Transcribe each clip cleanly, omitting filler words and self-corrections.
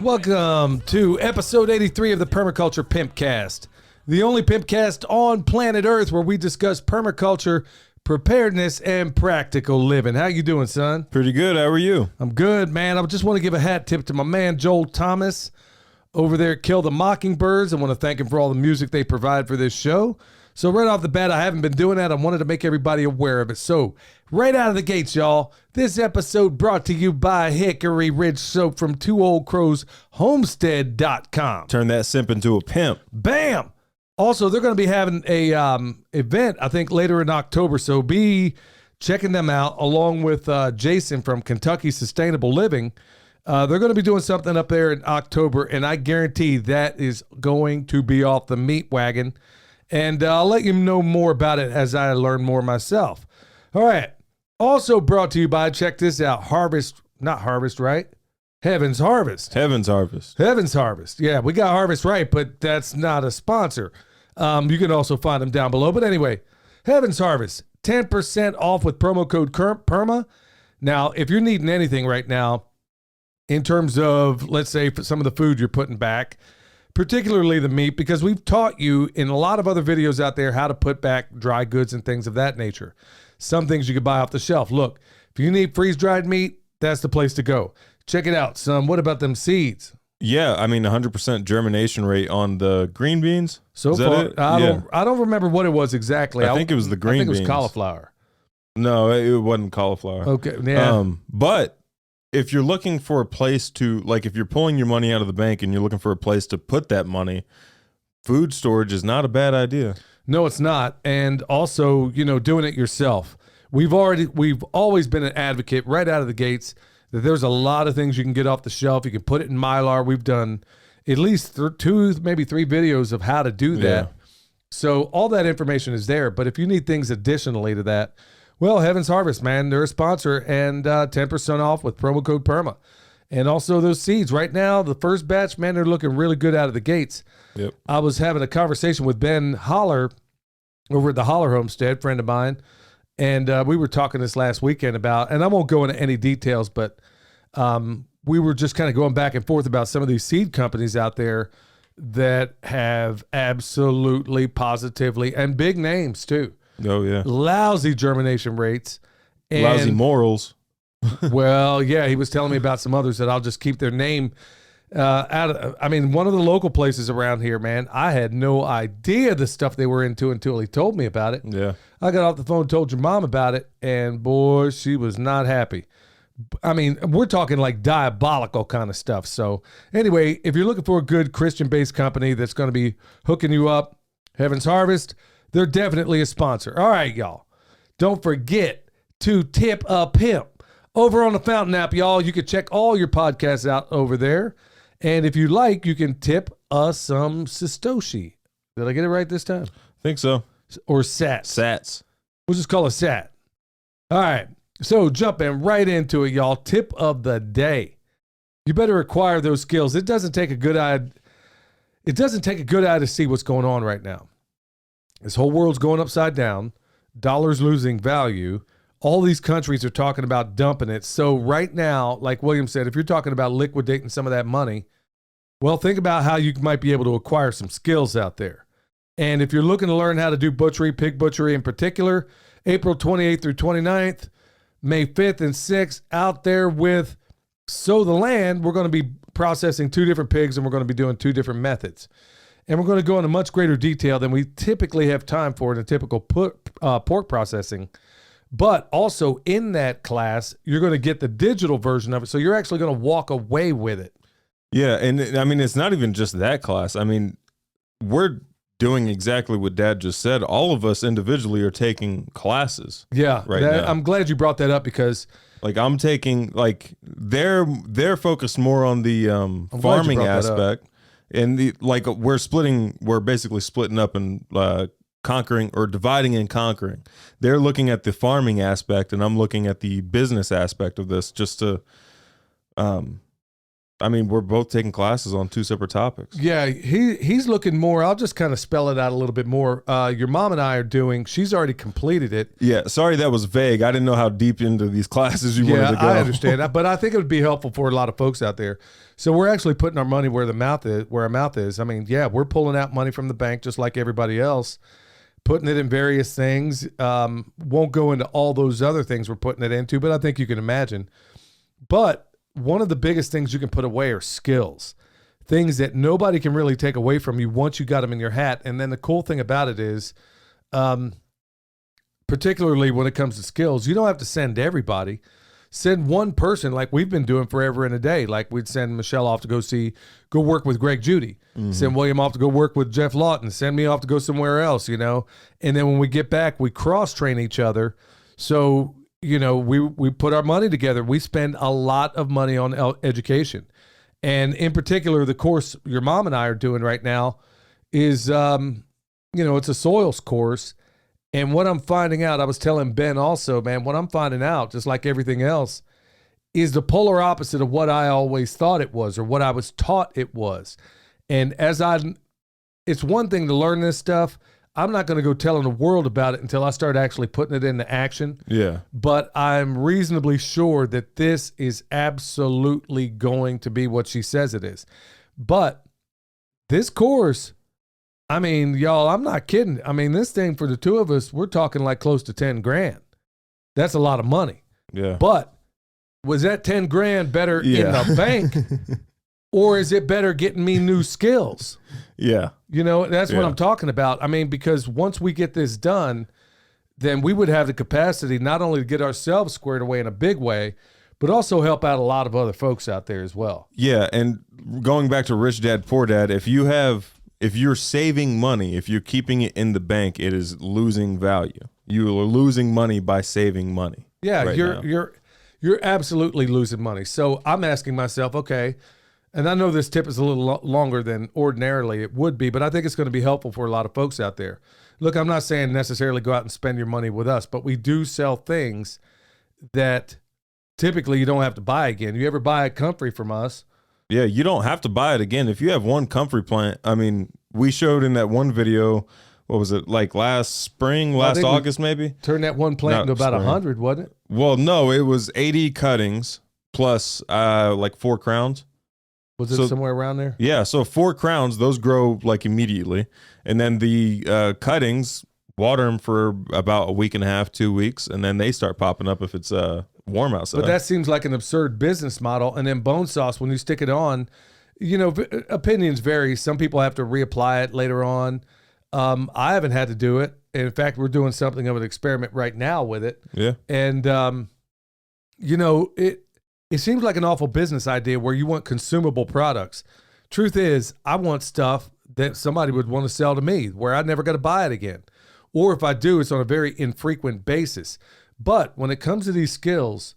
Welcome to episode 83 of the Permaculture PIMPcast, the only PIMPcast on planet Earth where we discuss permaculture, preparedness, and practical living. How you doing, son? Pretty good. How are you? I'm good, man. I just want to give a hat tip to my man, Joel Thomas, over there at Kill the Mockingbirds. I want to thank him for all the music they provide for this show. So right off the bat, I haven't been doing that. I wanted to make everybody aware of it. So right out of the gates, y'all, this episode brought to you by Hickory Ridge Soap from Two Old Crows Homestead.com. Turn that simp into a pimp. Bam! Also, they're going to be having a event, I think, later in October. So be checking them out along with Jason from Kentucky Sustainable Living. They're going to be doing something up there in October, and I guarantee that is going to be off the meat wagon. And I'll let you know more about it as I learn more myself. All right. Also brought to you by, check this out, Heaven's Harvest. Heaven's Harvest. Heaven's Harvest. Yeah, we got Harvest right, but that's not a sponsor. You can also find them down below. But anyway, Heaven's Harvest, 10% off with promo code PERMA. Now, if you're needing anything right now, in terms of, let's say, for some of the food you're putting back, particularly the meat, because we've taught you in a lot of other videos out there how to put back dry goods and things of that nature. Some things you could buy off the shelf. Look, if you need freeze-dried meat, that's the place to go. Check it out, son. What about them seeds? Yeah, I mean, 100% germination rate on the green beans. So far, I don't remember what it was exactly. I think it was the green beans. I think it was cauliflower. No, it wasn't cauliflower. Okay, yeah. But if you're looking for a place to, like, if you're pulling your money out of the bank and you're looking for a place to put that money, food storage is not a bad idea. No, it's not. And also, doing it yourself. We've always been an advocate right out of the gates that there's a lot of things you can get off the shelf. You can put it in Mylar. We've done at least two, maybe three videos of how to do that. Yeah. So all that information is there. But if you need things additionally to that, well, Heaven's Harvest, man, they're a sponsor, and 10% off with promo code PERMA. And also those seeds. Right now, the first batch, man, they're looking really good out of the gates. Yep. I was having a conversation with Ben Holler over at the Holler Homestead, friend of mine, and we were talking this last weekend about, and I won't go into any details, but we were just kind of going back and forth about some of these seed companies out there that have absolutely, positively, and big names too. Oh, yeah. Lousy germination rates. And, lousy morals. Well, yeah, he was telling me about some others that I'll just keep their name out of. I mean, one of the local places around here, man, I had no idea the stuff they were into until he told me about it. Yeah. I got off the phone, told your mom about it, and boy, she was not happy. I mean, we're talking like diabolical kind of stuff. So anyway, if you're looking for a good Christian-based company that's going to be hooking you up, Heaven's Harvest, they're definitely a sponsor. All right, y'all. Don't forget to tip a pimp. Over on the Fountain app, y'all, you can check all your podcasts out over there. And if you like, you can tip us some Satoshi. Did I get it right this time? Think so. Or sats. Sats. We'll just call it sat. All right. So jumping right into it, y'all. Tip of the day. You better acquire those skills. It doesn't take a good eye. It doesn't take a good eye to see what's going on right now. This whole world's going upside down. Dollars losing value. All these countries are talking about dumping it. So right now, like William said, if you're talking about liquidating some of that money, well, think about how you might be able to acquire some skills out there. And if you're looking to learn how to do butchery, pig butchery in particular, April 28th through 29th, May 5th and 6th, out there with Sow the Land, we're going to be processing 2 different pigs, and we're going to be doing 2 different methods. And we're going to go into much greater detail than we typically have time for in a typical pork processing. But also in that class, you're going to get the digital version of it. So you're actually going to walk away with it. Yeah. And I mean, it's not even just that class. I mean, we're doing exactly what Dad just said. All of us individually are taking classes. Yeah. Right now. I'm glad you brought that up because like I'm taking like they're focused more on the farming aspect. And we're basically splitting up and conquering or dividing and conquering. They're looking at the farming aspect and I'm looking at the business aspect of this just to, I mean, we're both taking classes on 2 separate topics. Yeah, he's looking more. I'll just kind of spell it out a little bit more. Your mom and I are doing, she's already completed it. Yeah, sorry that was vague. I didn't know how deep into these classes you wanted to go. I understand that, but I think it would be helpful for a lot of folks out there. So we're actually putting our money where our mouth is. I mean, yeah, we're pulling out money from the bank just like everybody else, putting it in various things. Won't go into all those other things we're putting it into, but I think you can imagine. But one of the biggest things you can put away are skills, things that nobody can really take away from you once you got them in your hat. And then the cool thing about it is, particularly when it comes to skills, you don't have to send everybody. Send one person like we've been doing forever and a day. Like we'd send Michelle off to go work with Greg Judy. Mm-hmm. Send William off to go work with Jeff Lawton. Send me off to go somewhere else, And then when we get back, we cross-train each other. So, we put our money together. We spend a lot of money on education. And in particular, the course your mom and I are doing right now is, it's a soils course. And what I'm finding out, I was telling Ben also, man, what I'm finding out, just like everything else, is the polar opposite of what I always thought it was or what I was taught it was. And it's one thing to learn this stuff. I'm not going to go telling the world about it until I start actually putting it into action. Yeah. But I'm reasonably sure that this is absolutely going to be what she says it is. But this course, I mean, y'all, I'm not kidding. I mean, this thing for the two of us, we're talking like close to 10 grand. That's a lot of money. Yeah. But was that 10 grand better in the bank or is it better getting me new skills? Yeah. That's what I'm talking about. I mean, because once we get this done, then we would have the capacity not only to get ourselves squared away in a big way, but also help out a lot of other folks out there as well. Yeah. And going back to Rich Dad, Poor Dad, if you're saving money, if you're keeping it in the bank, it is losing value. You are losing money by saving money. Yeah, right you're absolutely losing money. So I'm asking myself, okay, and I know this tip is a little longer than ordinarily it would be, but I think it's going to be helpful for a lot of folks out there. Look, I'm not saying necessarily go out and spend your money with us, but we do sell things that typically you don't have to buy again. You ever buy a comfrey from us? Yeah, you don't have to buy it again. If you have one comfrey plant, I mean, we showed in that one video, what was it, like last August maybe? Turned that one plant into about 100, wasn't it? Well, no, it was 80 cuttings plus like 4 crowns. Was it somewhere around there? Yeah, so 4 crowns, those grow like immediately. And then the cuttings, water them for about a week and a half, 2 weeks, and then they start popping up if it's warm outside. But that seems like an absurd business model. And then bone sauce, when you stick it on, opinions vary. Some people have to reapply it later on. I haven't had to do it. In fact, we're doing something of an experiment right now with it. Yeah. And, it seems like an awful business idea where you want consumable products. Truth is, I want stuff that somebody would want to sell to me where I never got to buy it again. Or if I do, it's on a very infrequent basis. But when it comes to these skills,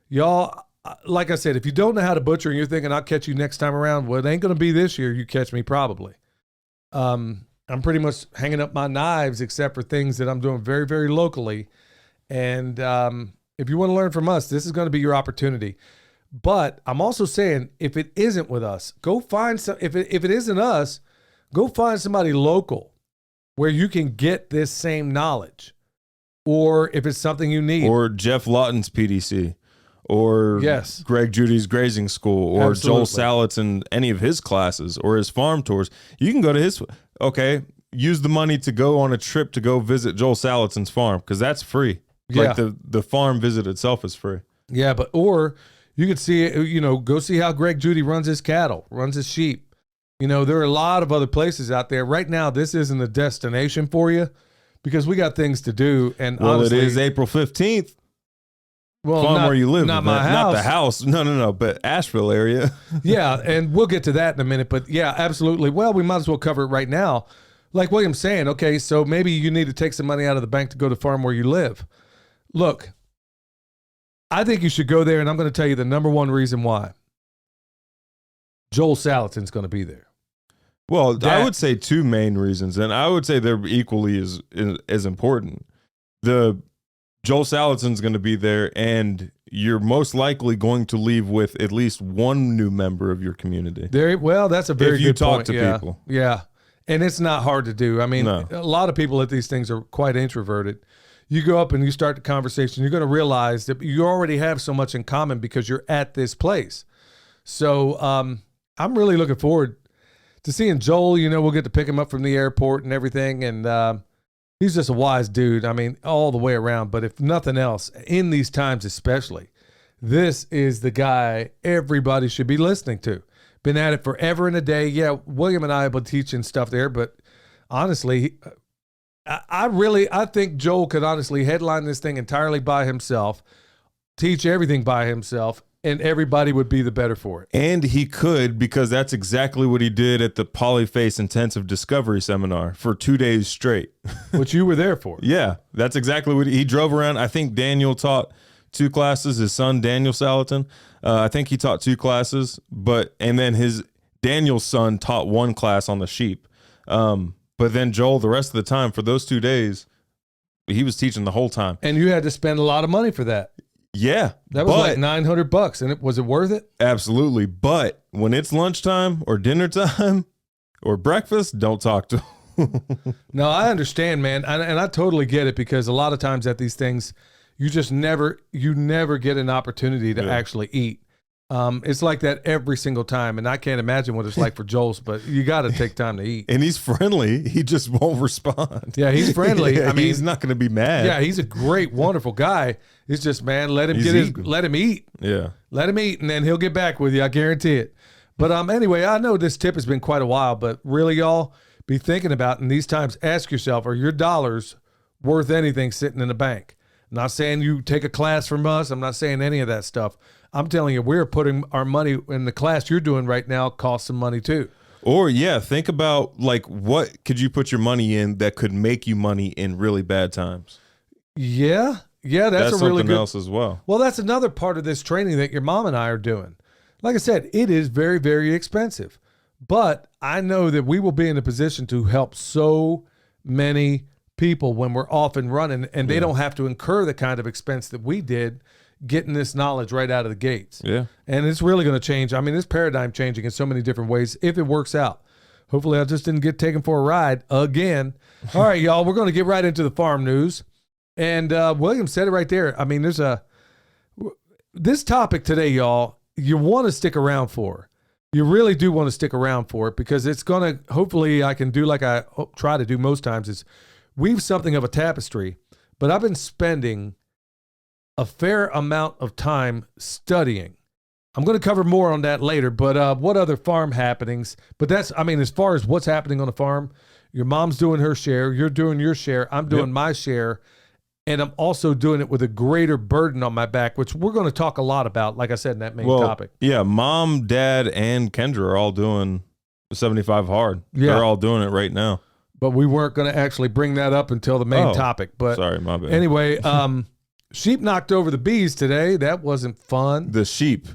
y'all, like I said, if you don't know how to butcher and you're thinking I'll catch you next time around, well, it ain't going to be this year. You catch me probably. I'm pretty much hanging up my knives except for things that I'm doing very, very locally. And if you want to learn from us, this is going to be your opportunity. But I'm also saying, if it isn't with us, go find some. If it isn't us, go find somebody local where you can get this same knowledge. Or if it's something you need. Or Jeff Lawton's PDC. Or Greg Judy's grazing school. Or Joel Salatin and any of his classes. Or his farm tours. You can go to his... Okay, use the money to go on a trip to go visit Joel Salatin's farm. Because that's free. Yeah. Like the farm visit itself is free. Yeah, or you could see, go see how Greg Judy runs his cattle, runs his sheep. There are a lot of other places out there. Right now, this isn't a destination for you because we got things to do. And honestly, it is April 15th. Well, farm where you live, not my house. Not the house. No, but Asheville area. Yeah, and we'll get to that in a minute. But yeah, absolutely. Well, we might as well cover it right now. Like William's saying, okay, so maybe you need to take some money out of the bank to go to the farm where you live. Look, I think you should go there, and I'm going to tell you the number one reason why. Joel Salatin's going to be there. Well, I would say 2 main reasons, and I would say they're equally as important. The Joel Salatin's going to be there, and you're most likely going to leave with at least one new member of your community. Well, that's a very good point. If you talk to people. Yeah, and it's not hard to do. I mean, a lot of people at these things are quite introverted. You go up and you start the conversation, you're going to realize that you already have so much in common because you're at this place. So I'm really looking forward to seeing Joel. You know, we'll get to pick him up from the airport and everything. And he's just a wise dude. I mean, all the way around. But if nothing else, in these times especially, this is the guy everybody should be listening to. Been at it forever and a day. Yeah, William and I have been teaching stuff there, but honestly, I think Joel could honestly headline this thing entirely by himself, teach everything by himself, and everybody would be the better for it. And he could, because that's exactly what he did at the Polyface Intensive Discovery Seminar for 2 days straight. Which you were there for. Yeah, that's exactly what he drove around. I think Daniel taught 2 classes, his son, Daniel Salatin. I think he taught 2 classes, and then Daniel's son taught 1 class on the sheep. But then Joel, the rest of the time, for those 2 days, he was teaching the whole time. And you had to spend a lot of money for that. Yeah. That was like $900. And was it worth it? Absolutely. But when it's lunchtime or dinner time or breakfast, don't talk to him. No, I understand, man. And I totally get it, because a lot of times at these things, you just never get an opportunity to actually eat. It's like that every single time, and I can't imagine what it's like for Joel's, but you got to take time to eat. And he's friendly. He just won't respond. Yeah, he's friendly. I mean, he's not going to be mad. Yeah, he's a great, wonderful guy. It's just, man, let him let him eat. Yeah. Let him eat, and then he'll get back with you. I guarantee it. But anyway, I know this tip has been quite a while, but really, y'all, be thinking about in these times, ask yourself, are your dollars worth anything sitting in the bank? I'm not saying you take a class from us. I'm not saying any of that stuff. I'm telling you, we're putting our money in the class you're doing right now. Costs some money too. Or think about like, what could you put your money in that could make you money in really bad times? Yeah, that's a really something good else as well. Well, that's another part of this training that your mom and I are doing. Like I said, it is very, very expensive, but I know that we will be in a position to help so many people when we're off and running, and they don't have to incur the kind of expense that we did getting this knowledge right out of the gates. Yeah. And it's really going to change. I mean, it's paradigm changing in so many different ways if it works out. Hopefully I just didn't get taken for a ride again. All right, y'all, we're going to get right into the farm news. And William said it right there. I mean, this topic today, y'all, you want to stick around for. You really do want to stick around for it, because it's going to, hopefully I can do like I try to do most times, is weave something of a tapestry. But I've been spending a fair amount of time studying. I'm going to cover more on that later, but what other farm happenings? But that's, I mean, as far as what's happening on the farm, your mom's doing her share, you're doing your share, I'm doing my share, and I'm also doing it with a greater burden on my back, which we're going to talk a lot about, like I said, in that main topic. Yeah, Mom, Dad, and Kendra are all doing 75 hard. Yeah. They're all doing it right now. But we weren't going to actually bring that up until the main topic. But sorry, my bad. Anyway, sheep knocked over the bees today. That wasn't fun. The sheep.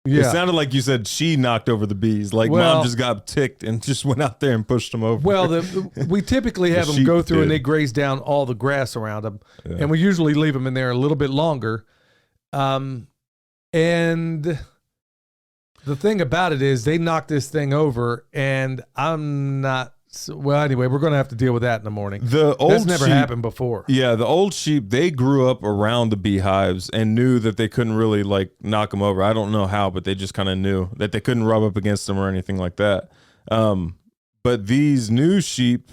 Yeah. It sounded like you said she knocked over the bees. Like, Mom just got ticked and just went out there and pushed them over. Well, we typically have them go through and they graze down all the grass around them. Yeah. And we usually leave them in there a little bit longer. And the thing about it is they knocked this thing over, and I'm not. Well, anyway, we're going to have to deal with that in the morning. That's never happened before. Yeah, the old sheep, they grew up around the beehives and knew that they couldn't really like knock them over. I don't know how, but they just kind of knew that they couldn't rub up against them or anything like that. But these new sheep,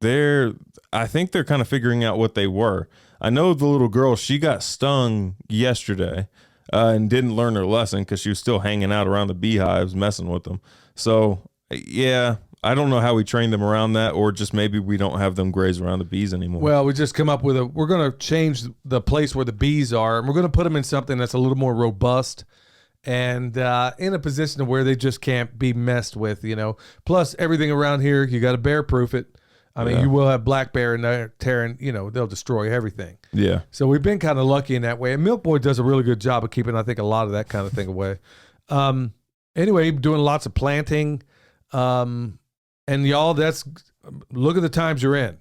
I think they're kind of figuring out what they were. I know the little girl, she got stung yesterday and didn't learn her lesson because she was still hanging out around the beehives, messing with them. So, yeah. I don't know how we train them around that, or just maybe we don't have them graze around the bees anymore. Well, we just come up with we're going to change the place where the bees are, and we're going to put them in something that's a little more robust and in a position where they just can't be messed with, you know. Plus, everything around here, you got to bear proof it. I mean, you will have black bear in there tearing, you know, they'll destroy everything. Yeah. So we've been kind of lucky in that way. And Milk Boy does a really good job of keeping, I think, a lot of that kind of thing away. Anyway, doing lots of planting. And y'all, look at the times you're in.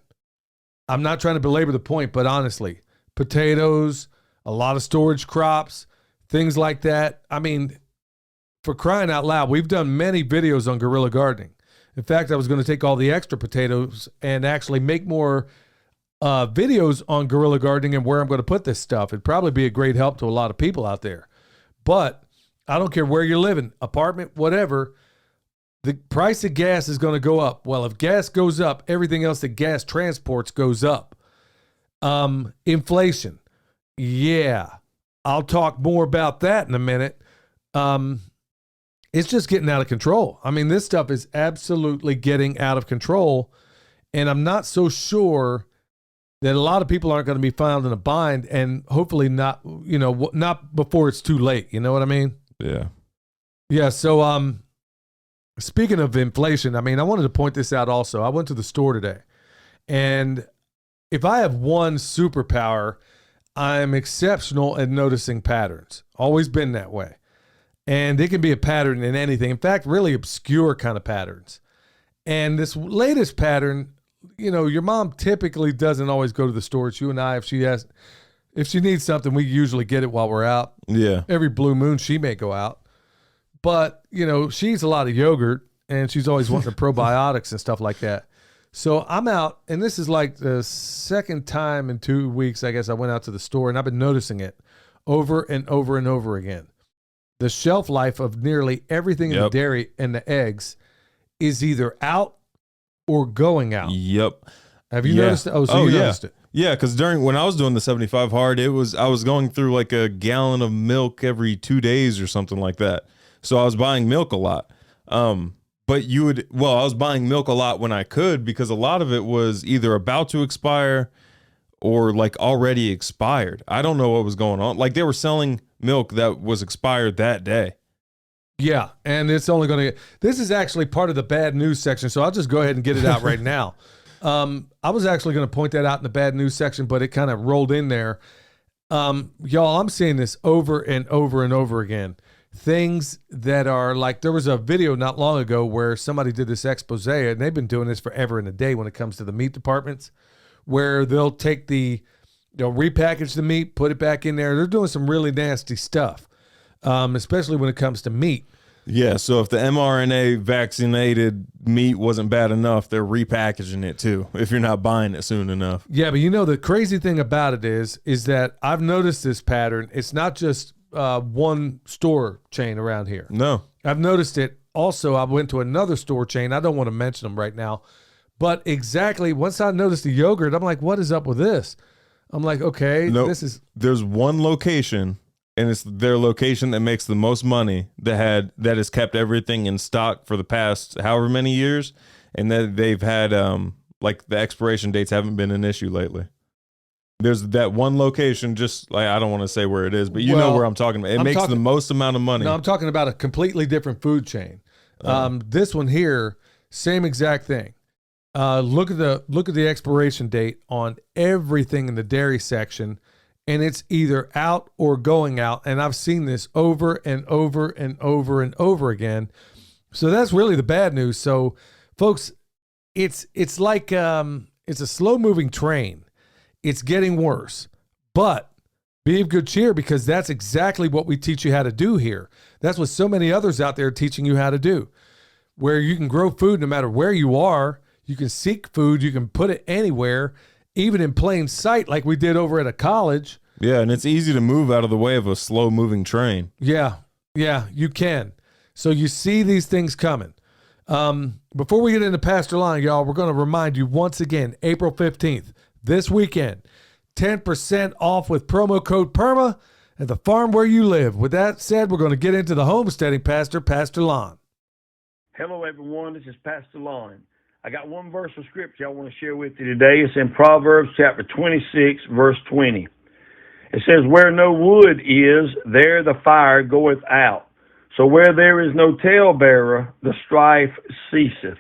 I'm not trying to belabor the point, but honestly, potatoes, a lot of storage crops, things like that. I mean, for crying out loud, we've done many videos on guerrilla gardening. In fact, I was going to take all the extra potatoes and actually make more videos on guerrilla gardening and where I'm going to put this stuff. It'd probably be a great help to a lot of people out there. But I don't care where you're living, apartment, whatever, the price of gas is going to go up. Well, if gas goes up, everything else that gas transports goes up. Inflation. Yeah, I'll talk more about that in a minute. It's just getting out of control. I mean, this stuff is absolutely getting out of control. And I'm not so sure that a lot of people aren't going to be found in a bind, and hopefully not, not before it's too late. You know what I mean? Yeah. Yeah. So, speaking of inflation, I mean, I wanted to point this out also. I went to the store today, and if I have one superpower, I'm exceptional at noticing patterns. Always been that way. And it can be a pattern in anything. In fact, really obscure kind of patterns. And this latest pattern, your mom typically doesn't always go to the store. It's you and I. If she needs something, we usually get it while we're out. Yeah. Every blue moon, she may go out. But, she eats a lot of yogurt, and she's always wanting probiotics and stuff like that. So I'm out, and this is like the second time in 2 weeks, I guess, I went out to the store, and I've been noticing it over and over and over again. The shelf life of nearly everything in the dairy and the eggs is either out or going out. Yep. Have you noticed it? Oh, so you noticed it. Yeah, because when I was doing the 75 hard, I was going through like a gallon of milk every 2 days or something like that. So I was buying milk a lot. But I was buying milk a lot when I could, because a lot of it was either about to expire or like already expired. I don't know what was going on. Like, they were selling milk that was expired that day. Yeah, and it's only going to this is actually part of the bad news section, so I'll just go ahead and get it out right now. I was actually going to point that out in the bad news section, but it kind of rolled in there. Y'all, I'm seeing this over and over and over again. Things that are like, there was a video not long ago where somebody did this expose, and they've been doing this forever and a day when it comes to the meat departments, where they'll repackage the meat, put it back in there. They're doing some really nasty stuff, especially when it comes to meat. Yeah, so if the mRNA vaccinated meat wasn't bad enough, they're repackaging it too, if you're not buying it soon enough. Yeah, but the crazy thing about it is that I've noticed this pattern. It's not just one store chain around here. No. I've noticed it. Also, I went to another store chain. I don't want to mention them right now. But exactly, once I noticed the yogurt, I'm like, what is up with this? I'm like, okay, there's one location, and it's their location that makes the most money, that has kept everything in stock for the past however many years, and that they've had like the expiration dates haven't been an issue lately. There's that one location, just like, I don't want to say where it is, but you know where I'm talking about. It makes the most amount of money. No, I'm talking about a completely different food chain. This one here, same exact thing. Look at the expiration date on everything in the dairy section, and it's either out or going out. And I've seen this over and over and over and over again. So that's really the bad news. So, folks, it's like it's a slow moving train. It's getting worse, but be of good cheer, because that's exactly what we teach you how to do here. That's what so many others out there are teaching you how to do, where you can grow food no matter where you are. You can seek food. You can put it anywhere, even in plain sight, like we did over at a college. Yeah, and it's easy to move out of the way of a slow-moving train. Yeah, you can. So you see these things coming. Before we get into Pastor Lon, y'all, we're going to remind you once again, April 15th, this weekend, 10% off with promo code PERMA at the farm where you live. With that said, we're going to get into the homesteading pastor, Pastor Lon. Hello, everyone. This is Pastor Lon. I got one verse of scripture I want to share with you today. It's in Proverbs chapter 26, verse 20. It says, where no wood is, there the fire goeth out. So where there is no talebearer, the strife ceaseth.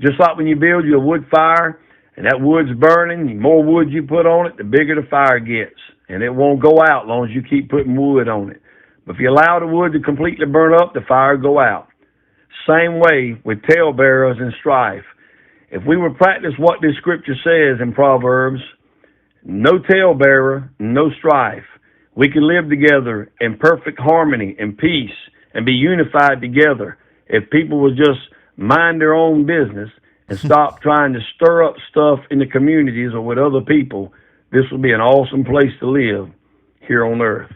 Just like when you build your wood fire, and that wood's burning, the more wood you put on it, the bigger the fire gets. And it won't go out as long as you keep putting wood on it. But if you allow the wood to completely burn up, the fire will go out. Same way with talebearers and strife. If we would practice what this scripture says in Proverbs, no talebearer, no strife. We can live together in perfect harmony and peace and be unified together if people will just mind their own business and stop trying to stir up stuff in the communities or with other people. This will be an awesome place to live here on earth.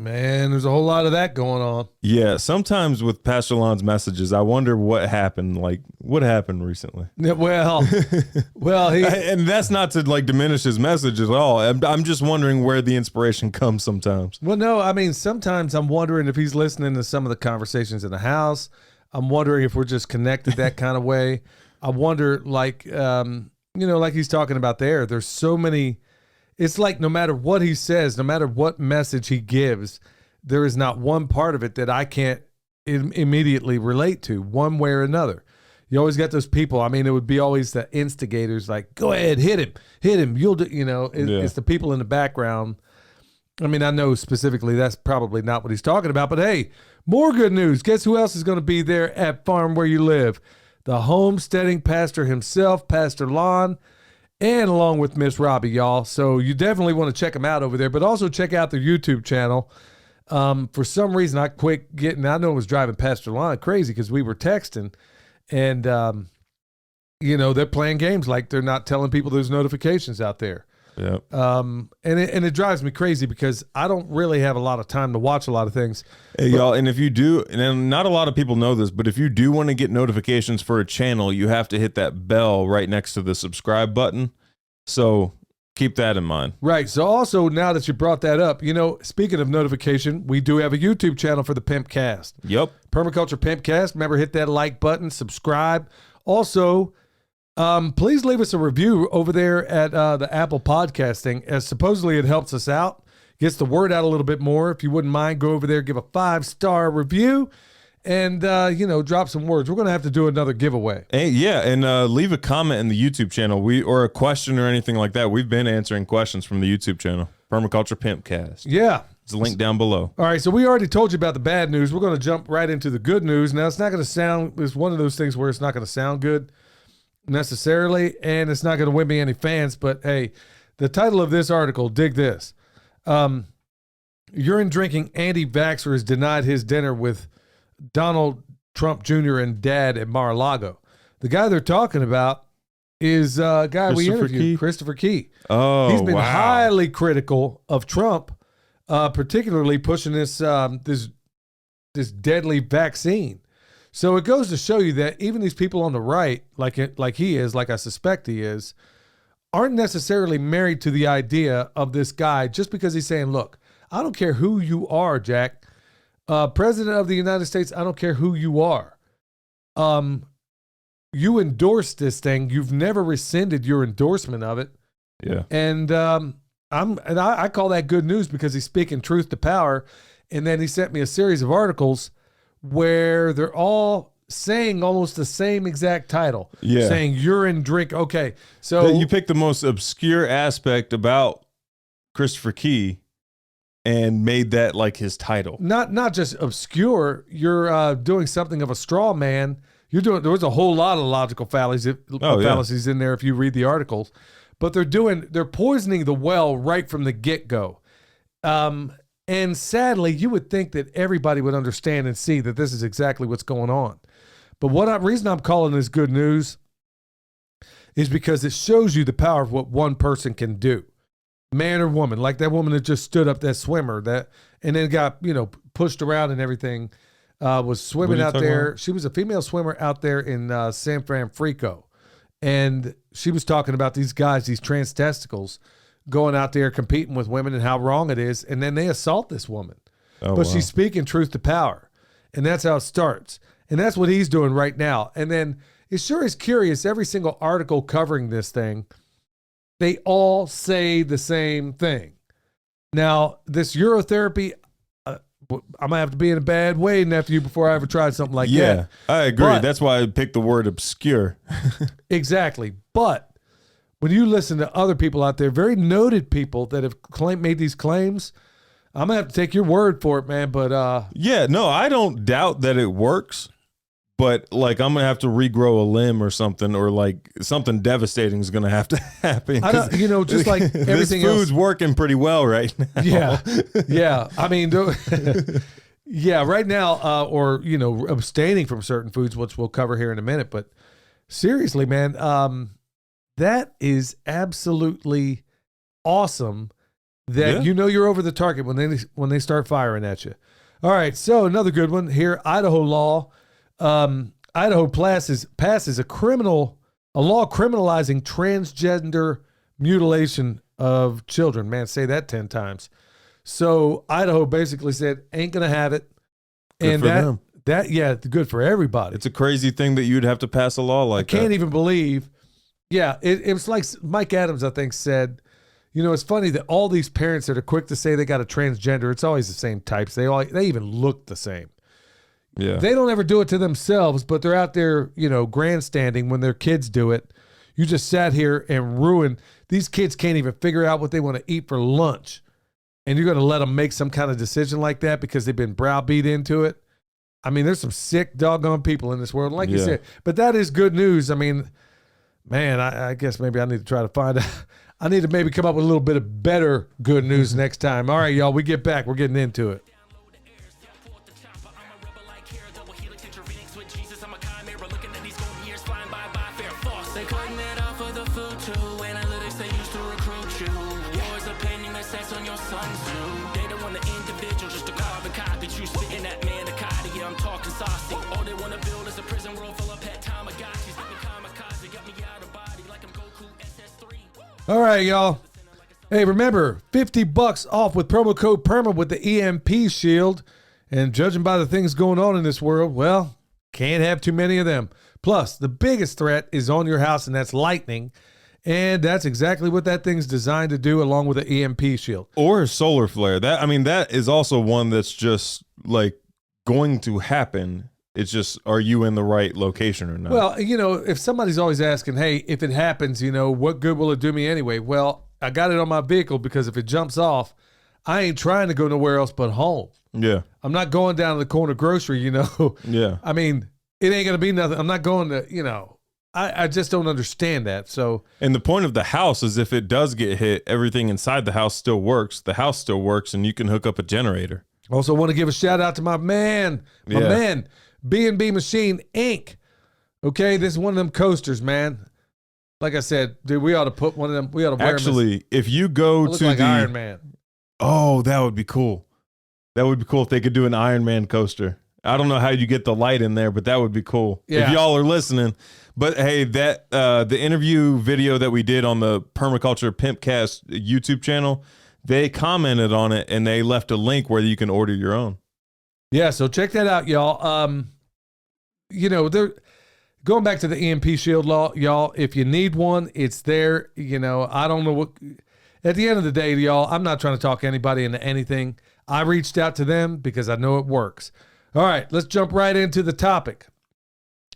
Man, there's a whole lot of that going on. Yeah, sometimes with Pastor Lon's messages, I wonder what happened. Like, what happened recently? Yeah, well, and that's not to like diminish his message at all. I'm just wondering where the inspiration comes sometimes. Well, no, I mean, sometimes I'm wondering if he's listening to some of the conversations in the house. I'm wondering if we're just connected that kind of way. I wonder, like, like he's talking about there's so many. It's like no matter what he says, no matter what message he gives, there is not one part of it that I can't immediately relate to one way or another. You always got those people. I mean, it would be always the instigators like, go ahead, hit him. You'll do, it's the people in the background. I mean, I know specifically that's probably not what he's talking about, but hey, more good news. Guess who else is going to be there at Farm Where You Live? The homesteading pastor himself, Pastor Lon, and along with Miss Robbie, y'all. So you definitely want to check them out over there, but also check out their YouTube channel. For some reason, I know it was driving Pastor Lon crazy because we were texting, and, they're playing games like they're not telling people there's notifications out there. Yeah. And it drives me crazy because I don't really have a lot of time to watch a lot of things. Hey, y'all, and if you do, and not a lot of people know this, but if you do want to get notifications for a channel, you have to hit that bell right next to the subscribe button. So keep that in mind. Right. So also, now that you brought that up, speaking of notification, we do have a YouTube channel for the PIMPcast. Yep. Permaculture PIMPcast. Remember, hit that like button, subscribe. Also, please leave us a review over there at the Apple podcasting, as supposedly it helps us out, gets the word out a little bit more. If you wouldn't mind, go over there, give a 5-star review, and drop some words. We're going to have to do another giveaway. And leave a comment in the YouTube channel, or a question or anything like that. We've been answering questions from the YouTube channel, Permaculture PIMPcast. Yeah. It's a link down below. All right, so we already told you about the bad news. We're going to jump right into the good news. Now, it's not going to sound, it's one of those things where it's not going to sound good necessarily, and it's not going to win me any fans, but hey, the title of this article, dig this. Urine drinking anti-vaxxer is denied his dinner with Donald Trump Jr. and Dad at Mar-a-Lago. The guy they're talking about is a guy we interviewed, Christopher Key. Oh, he's been wow. highly critical of Trump, particularly pushing this deadly vaccine. So it goes to show you that even these people on the right, like he is, like I suspect he is, aren't necessarily married to the idea of this guy just because he's saying, look, I don't care who you are, Jack. President of the United States, I don't care who you are. You endorsed this thing. You've never rescinded your endorsement of it. Yeah. And I call that good news because he's speaking truth to power. And then he sent me a series of articles where they're all saying almost the same exact title. Yeah. Saying urine drink. Okay. So you picked the most obscure aspect about Christopher Key and made that like his title. Not just obscure. You're doing something of a straw man. There was a whole lot of logical fallacies in there if you read the articles. But they're poisoning the well right from the get-go. And sadly, you would think that everybody would understand and see that this is exactly what's going on. But reason I'm calling this good news is because it shows you the power of what one person can do, man or woman. Like that woman that just stood up, that swimmer, and then got pushed around and everything, was swimming out there. About? She was a female swimmer out there in San Francisco, and she was talking about these guys, these trans testicles, going out there competing with women and how wrong it is, and then they assault this woman. But she's speaking truth to power, and that's how it starts. And that's what he's doing right now. And then it sure is curious, every single article covering this thing, they all say the same thing. Now, this urotherapy, I'm going to have to be in a bad way, nephew, before I ever tried something like that. Yeah, I agree. That's why I picked the word obscure. Exactly. But when you listen to other people out there, very noted people that have made these claims, I'm going to have to take your word for it, man. But yeah, no, I don't doubt that it works. But like, I'm going to have to regrow a limb or something, or like something devastating is going to have to happen. I don't, just like everything this food's else. Working pretty well right now. Yeah. I mean, yeah, right now, or, abstaining from certain foods, which we'll cover here in a minute. But seriously, man, that is absolutely awesome that you know you're over the target when they start firing at you. All right, so another good one here, Idaho law. Idaho passes a law criminalizing transgender mutilation of children. Man, say that 10 times. So Idaho basically said, ain't going to have it. Good for them. Good for everybody. It's a crazy thing that you'd have to pass a law like that. I can't even believe. Yeah, it was like Mike Adams, I think, said, it's funny that all these parents that are quick to say they got a transgender, it's always the same types. They even look the same. Yeah. They don't ever do it to themselves, but they're out there, grandstanding when their kids do it. You just sat here and ruined. These kids can't even figure out what they want to eat for lunch. And you're going to let them make some kind of decision like that because they've been browbeat into it. I mean, there's some sick doggone people in this world. Like you said, but that is good news. I mean, man, I guess maybe I need to try to find out. I need to maybe come up with a little bit of better good news next time. All right, y'all, we get back. We're getting into it. All right, y'all. Hey, remember, $50 off with promo code PERMA with the EMP shield. And judging by the things going on in this world, well, can't have too many of them. Plus, the biggest threat is on your house, and that's lightning. And that's exactly what that thing's designed to do, along with the EMP shield. Or a solar flare. That is also one that's just like going to happen. It's just, are you in the right location or not? Well, if somebody's always asking, hey, if it happens, what good will it do me anyway? Well, I got it on my vehicle because if it jumps off, I ain't trying to go nowhere else but home. Yeah. I'm not going down to the corner grocery, Yeah. I mean, it ain't going to be nothing. I'm not going to, I just don't understand that. So, and the point of the house is if it does get hit, everything inside the house still works. The house still works, and you can hook up a generator. Also want to give a shout out to my man, B&B Machine Inc. Okay, this is one of them coasters, man. Like I said, dude, we ought to put one of them. We ought to wear them. Actually, if you go to like the Iron Man. Oh, that would be cool. That would be cool if they could do an Iron Man coaster. I don't know how you get the light in there, but that would be cool. Yeah. If y'all are listening. But hey, that the interview video that we did on the Permaculture PIMPcast YouTube channel, they commented on it and they left a link where you can order your own. Yeah, so check that out, y'all. They're going back to the EMP shield law, y'all. If you need one, it's there. I don't know what. At the end of the day, y'all, I'm not trying to talk anybody into anything. I reached out to them because I know it works. All right, let's jump right into the topic.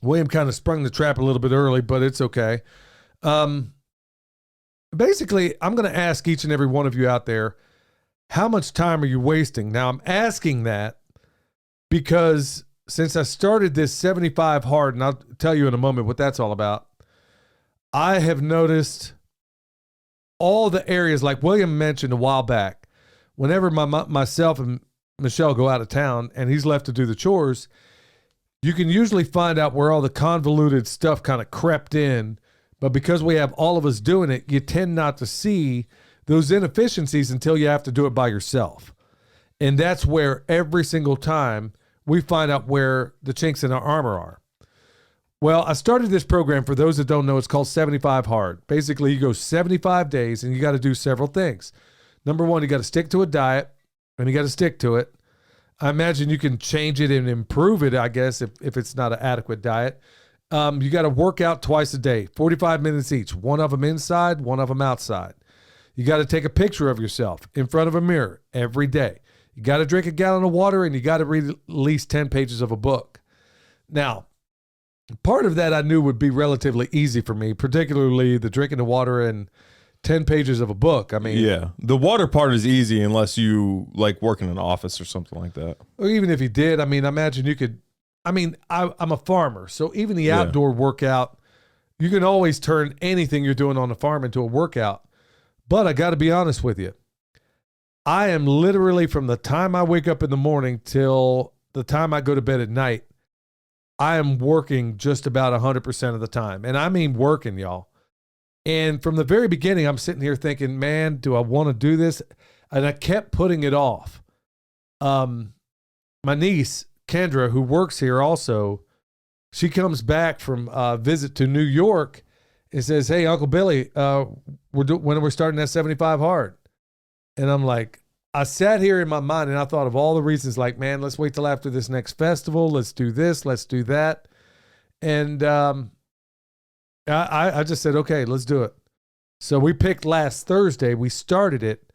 William kind of sprung the trap a little bit early, but it's okay. Basically, I'm going to ask each and every one of you out there, how much time are you wasting? Now, I'm asking that because since I started this 75 hard, and I'll tell you in a moment what that's all about, I have noticed all the areas, like William mentioned a while back, whenever myself and Michelle go out of town and he's left to do the chores, you can usually find out where all the convoluted stuff kind of crept in. But because we have all of us doing it, you tend not to see those inefficiencies until you have to do it by yourself. And that's where every single time we find out where the chinks in our armor are. Well, I started this program, for those that don't know, it's called 75 Hard. Basically, you go 75 days and you got to do several things. Number one, you got to stick to a diet, and you got to stick to it. I imagine you can change it and improve it, I guess, if it's not an adequate diet. You got to work out twice a day, 45 minutes each, one of them inside, one of them outside. You got to take a picture of yourself in front of a mirror every day. You got to drink a gallon of water, and you got to read at least 10 pages of a book. Now, part of that I knew would be relatively easy for me, particularly the drinking the water and 10 pages of a book. I mean, yeah, the water part is easy unless you like work in an office or something like that. Or even if you did, I mean, I imagine you could, I'm a farmer. So even the outdoor workout, you can always turn anything you're doing on the farm into a workout. But I got to be honest with you. I am literally, from the time I wake up in the morning till the time I go to bed at night, I am working just about 100% of the time. And I mean working, y'all. And from the very beginning, I'm sitting here thinking, man, do I want to do this? and I kept putting it off. My niece, Kendra, who works here also, she comes back from a visit to New York and says, "Hey, Uncle Billy, when are we starting that 75 hard?" And I'm like, I sat here in my mind and I thought of all the reasons, like, man, let's wait till after this next festival. Let's do this. Let's do that. And I just said, okay, let's do it. So we picked last Thursday. We started it.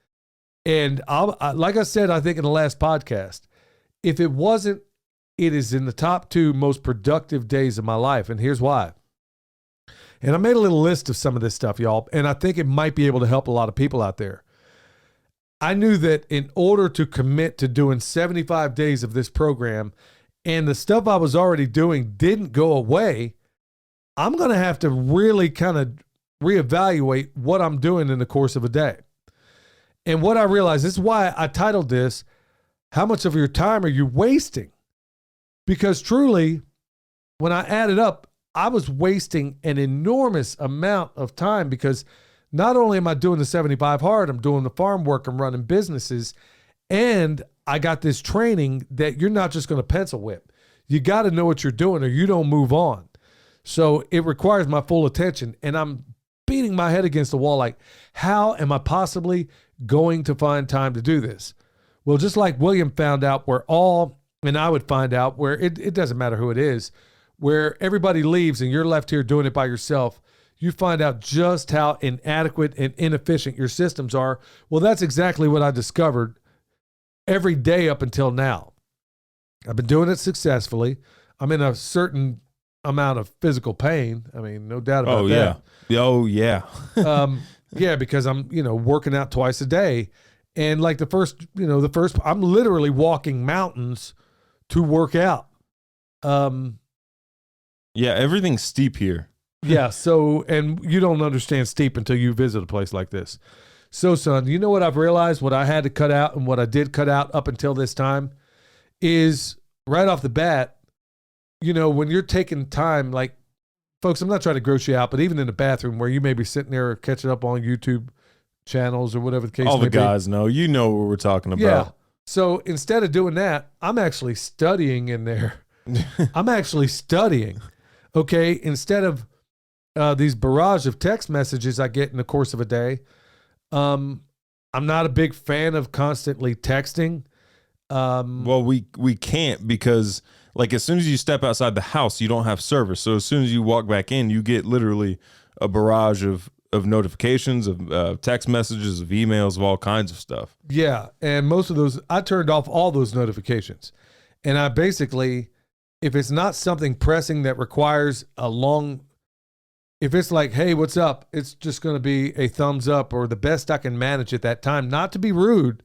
And like I said, I think in the last podcast, if it wasn't, it is in the top 2 most productive days of my life. And here's why. And I made a little list of some of this stuff, y'all. And I think it might be able to help a lot of people out there. I knew that in order to commit to doing 75 days of this program, and the stuff I was already doing didn't go away, I'm going to have to really kind of reevaluate what I'm doing in the course of a day. And what I realized, this is why I titled this, How Much of Your Time Are You Wasting? Because truly, when I added up, I was wasting an enormous amount of time, because not only am I doing the 75 hard, I'm doing the farm work, I'm running businesses, and I got this training that you're not just going to pencil whip. You got to know what you're doing or you don't move on. So it requires my full attention, and I'm beating my head against the wall like, how am I possibly going to find time to do this? Well, just like William found out, and I would find out where it doesn't matter who it is, where everybody leaves and you're left here doing it by yourself, you find out just how inadequate and inefficient your systems are. Well, that's exactly what I discovered every day up until now. I've been doing it successfully. I'm in a certain amount of physical pain. I mean, no doubt about that. Oh, yeah. Yeah, because I'm, working out twice a day. And like the first, I'm literally walking mountains to work out. Yeah, everything's steep here. Yeah, so, and you don't understand steep until you visit a place like this. So, son, you know what I've realized, what I had to cut out and what I did cut out up until this time is right off the bat, when you're taking time, like, folks, I'm not trying to gross you out, but even in the bathroom where you may be sitting there catching up on YouTube channels or whatever the case may be. All the guys know. You know what we're talking about. Yeah. So instead of doing that, I'm actually studying in there. I'm actually studying. Okay. Instead of these barrage of text messages I get in the course of a day, I'm not a big fan of constantly texting. Well, we can't, because like as soon as you step outside the house, you don't have service. So as soon as you walk back in, you get literally a barrage of notifications, of text messages, of emails, of all kinds of stuff. Yeah. And most of those, I turned off all those notifications. And I basically, if it's not something pressing that requires if it's like, hey, what's up? It's just going to be a thumbs up or the best I can manage at that time, not to be rude,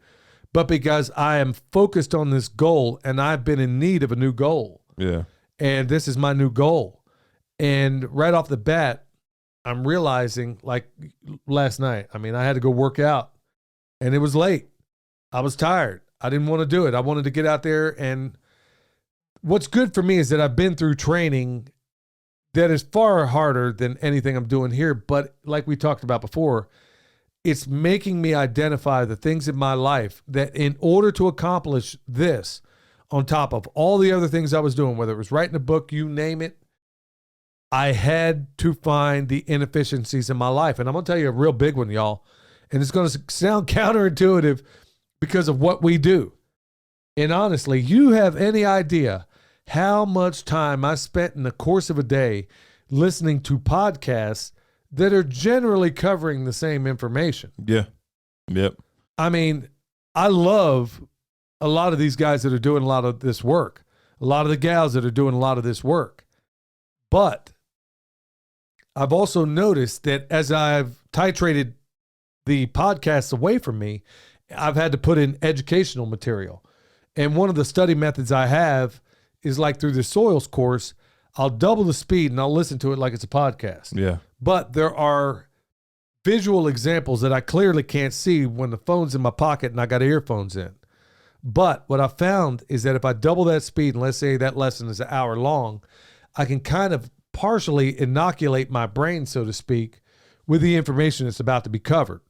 but because I am focused on this goal and I've been in need of a new goal. Yeah. And this is my new goal. And right off the bat, I'm realizing, like last night, I had to go work out and it was late. I was tired. I didn't want to do it. I wanted to get out there. And what's good for me is that I've been through training that is far harder than anything I'm doing here. But like we talked about before, it's making me identify the things in my life that in order to accomplish this, on top of all the other things I was doing, whether it was writing a book, you name it, I had to find the inefficiencies in my life. And I'm going to tell you a real big one, y'all. And it's going to sound counterintuitive because of what we do. And honestly, you have any idea how much time I spent in the course of a day listening to podcasts that are generally covering the same information? Yeah. Yep. I love a lot of these guys that are doing a lot of this work, a lot of the gals that are doing a lot of this work. But I've also noticed that as I've titrated the podcasts away from me, I've had to put in educational material. And one of the study methods I have is like through the soils course, I'll double the speed and I'll listen to it like it's a podcast. Yeah. But there are visual examples that I clearly can't see when the phone's in my pocket and I got earphones in. But what I found is that if I double that speed, and let's say that lesson is an hour long, I can kind of partially inoculate my brain, so to speak, with the information that's about to be covered.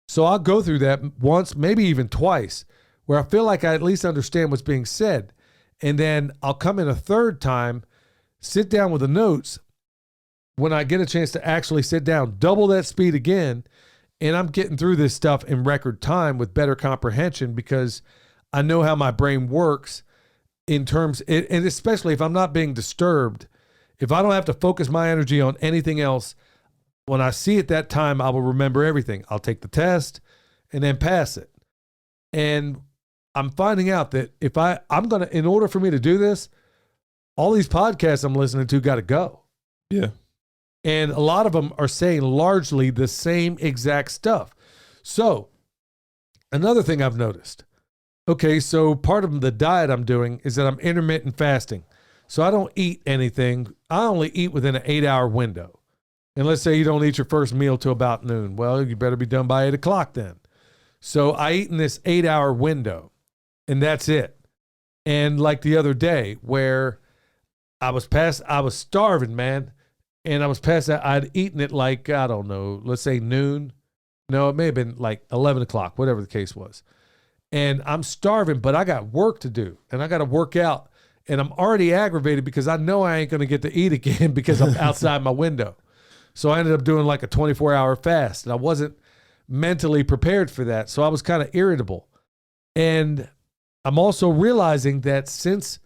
So I'll go through that once, maybe even twice, where I feel like I at least understand what's being said. And then I'll come in a third time, sit down with the notes. When I get a chance to actually sit down, double that speed again, and I'm getting through this stuff in record time with better comprehension because I know how my brain works in terms, and especially if I'm not being disturbed, if I don't have to focus my energy on anything else, when I see it that time, I will remember everything. I'll take the test and then pass it. And I'm finding out that if I'm going to, in order for me to do this, all these podcasts I'm listening to got to go. Yeah. And a lot of them are saying largely the same exact stuff. So another thing I've noticed, okay, so part of the diet I'm doing is that I'm intermittent fasting. So I don't eat anything. I only eat within an 8-hour window. And let's say you don't eat your first meal till about noon. Well, you better be done by 8 o'clock then. So I eat in this 8-hour window, and that's it. And like the other day where I was starving, man. And I was past that. I'd eaten it like, I don't know, let's say noon. No, it may have been like 11 o'clock, whatever the case was. And I'm starving, but I got work to do. And I got to work out. And I'm already aggravated because I know I ain't going to get to eat again because I'm outside my window. So I ended up doing like a 24-hour fast. And I wasn't mentally prepared for that. So I was kind of irritable. And I'm also realizing that since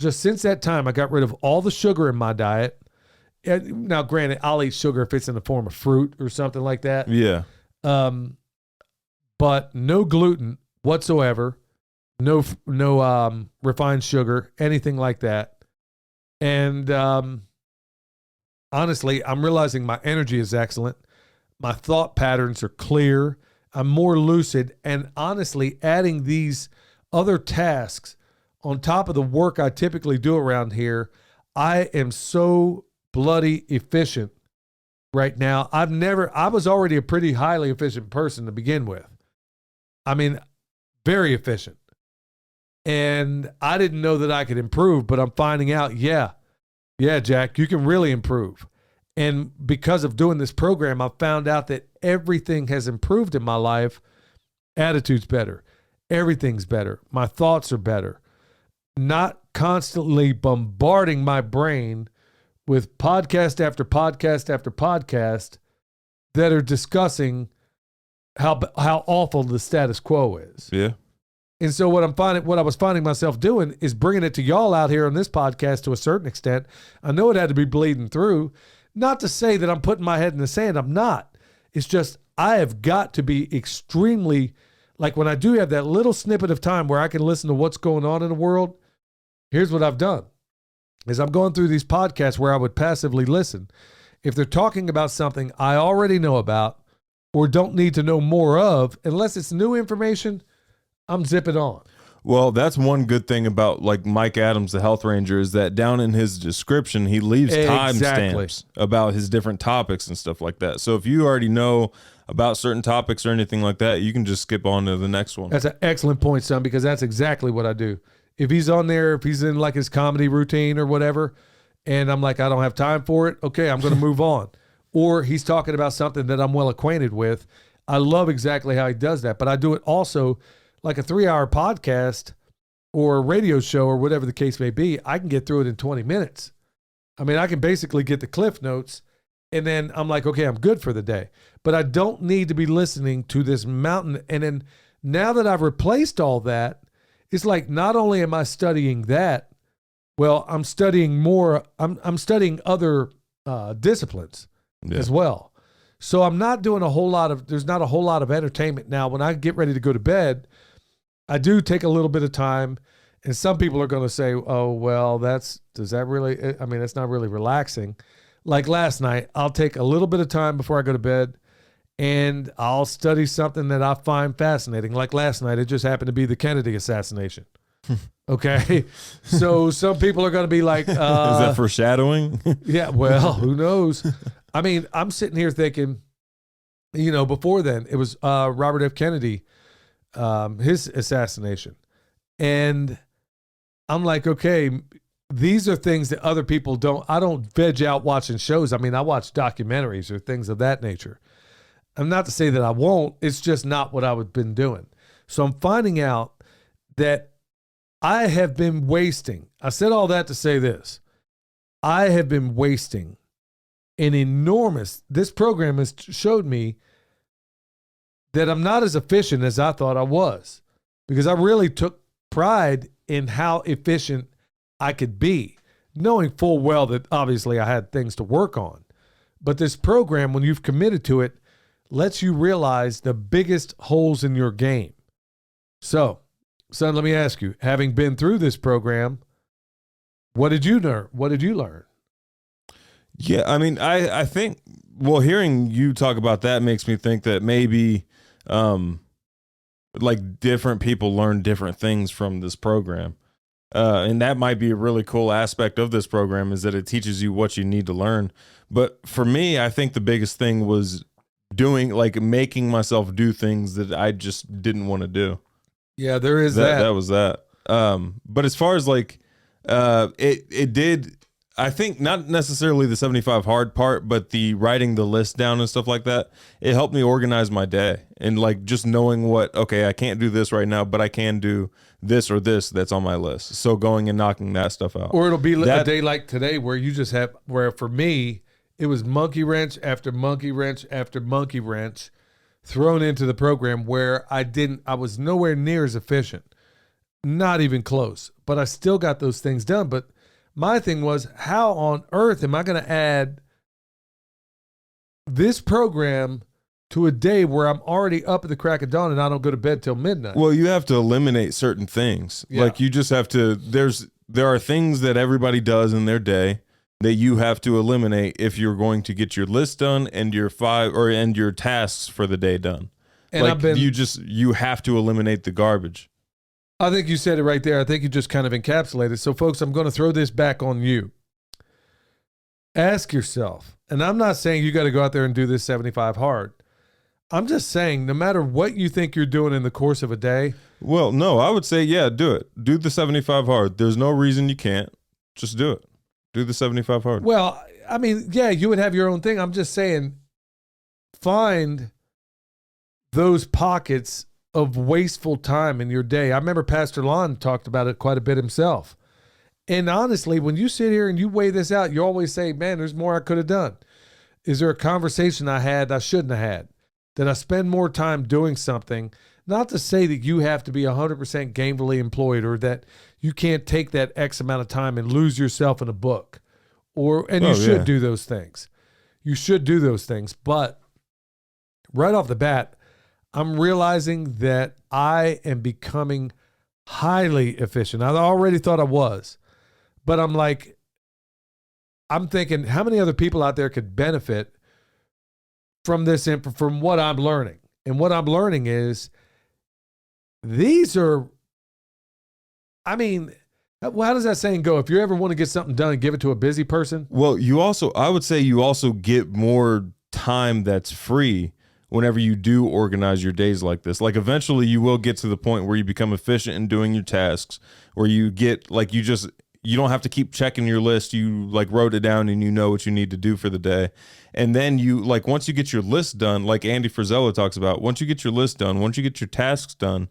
that time, I got rid of all the sugar in my diet. Now, granted, I'll eat sugar if it's in the form of fruit or something like that. Yeah. But no gluten whatsoever, no refined sugar, anything like that. And honestly, I'm realizing my energy is excellent. My thought patterns are clear. I'm more lucid. And honestly, adding these other tasks on top of the work I typically do around here, I am so bloody efficient right now. I was already a pretty highly efficient person to begin with. I mean, very efficient. And I didn't know that I could improve, but I'm finding out, yeah, Jack, you can really improve. And because of doing this program, I found out that everything has improved in my life. Attitude's better. Everything's better. My thoughts are better. Not constantly bombarding my brain with podcast after podcast after podcast that are discussing how awful the status quo is. Yeah. And so what I was finding myself doing is bringing it to y'all out here on this podcast to a certain extent. I know it had to be bleeding through. Not to say that I'm putting my head in the sand. I'm not. It's just I have got to be extremely, like when I do have that little snippet of time where I can listen to what's going on in the world, here's what I've done. Is I'm going through these podcasts where I would passively listen. If they're talking about something I already know about or don't need to know more of, unless it's new information, I'm zipping on. Well, that's one good thing about like Mike Adams, the health ranger, is that down in his description, he leaves timestamps about his different topics and stuff like that. So if you already know about certain topics or anything like that, you can just skip on to the next one. That's an excellent point, son, because that's exactly what I do. If he's on there, if he's in like his comedy routine or whatever, and I'm like, I don't have time for it, okay, I'm going to move on. Or he's talking about something that I'm well acquainted with. I love exactly how he does that, but I do it also like a 3-hour podcast or a radio show or whatever the case may be. I can get through it in 20 minutes. I mean, I can basically get the cliff notes and then I'm like, okay, I'm good for the day. But I don't need to be listening to this mountain. And then now that I've replaced all that, it's like not only am I studying that, well, I'm studying more. I'm studying other disciplines as well. So I'm not doing there's not a whole lot of entertainment. Now, when I get ready to go to bed, I do take a little bit of time. And some people are going to say, oh, well, that's not really relaxing. Like last night, I'll take a little bit of time before I go to bed and I'll study something that I find fascinating. Like last night, it just happened to be the Kennedy assassination. Okay. So some people are going to be like, is that foreshadowing? Yeah. Well, who knows? I mean, I'm sitting here thinking, before then it was Robert F. Kennedy, his assassination. And I'm like, okay, these are things that other people don't. I don't veg out watching shows. I mean, I watch documentaries or things of that nature. I'm not to say that I won't. It's just not what I've been doing. So I'm finding out that I have been wasting. I said all that to say this. I have been wasting this program has showed me that I'm not as efficient as I thought I was, because I really took pride in how efficient I could be, knowing full well that obviously I had things to work on. But this program, when you've committed to it, lets you realize the biggest holes in your game. So, son, let me ask you, having been through this program, what did you learn? What did you learn? Yeah, I mean, I think, well, hearing you talk about that makes me think that maybe like different people learn different things from this program. And that might be a really cool aspect of this program, is that it teaches you what you need to learn. But for me, I think the biggest thing was making myself do things that I just didn't want to do. Yeah, there is that. That was that. But as far as it did, I think not necessarily the 75 hard part, but the writing the list down and stuff like that, it helped me organize my day, and just knowing okay, I can't do this right now, but I can do this or this that's on my list. So going and knocking that stuff out. Or it'll be a day like today where you just have, where for me, it was monkey wrench after monkey wrench after monkey wrench thrown into the program, where I was nowhere near as efficient, not even close, but I still got those things done. But my thing was, how on earth am I going to add this program to a day where I'm already up at the crack of dawn and I don't go to bed till midnight? Well, you have to eliminate certain things. Yeah. You just have to, there are things that everybody does in their day that you have to eliminate if you're going to get your list done and your tasks for the day done. And you have to eliminate the garbage. I think you said it right there. I think you just kind of encapsulated. So, folks, I'm going to throw this back on you. Ask yourself, and I'm not saying you got to go out there and do this 75 hard. I'm just saying, no matter what you think you're doing in the course of a day. Well, no, I would say, yeah, do it. Do the 75 hard. There's no reason you can't. Just do it. Do the 75 hard. Well, I mean, yeah, you would have your own thing. I'm just saying, find those pockets of wasteful time in your day. I remember Pastor Lon talked about it quite a bit himself. And honestly, when you sit here and you weigh this out, you always say, man, there's more I could have done. Is there a conversation I had I shouldn't have had? Did I spend more time doing something? Not to say that you have to be 100% gainfully employed, or that you can't take that X amount of time and lose yourself in a book. You should do those things. You should do those things. But right off the bat, I'm realizing that I am becoming highly efficient. I already thought I was, but I'm thinking, how many other people out there could benefit from this, from what I'm learning? And what I'm learning is, how does that saying go? If you ever want to get something done, give it to a busy person. Well, I would say you also get more time that's free whenever you do organize your days like this. Eventually you will get to the point where you become efficient in doing your tasks, where you get you don't have to keep checking your list. You wrote it down and you know what you need to do for the day. And then you once you get your list done, like Andy Frisella talks about, once you get your list done, once you get your tasks done,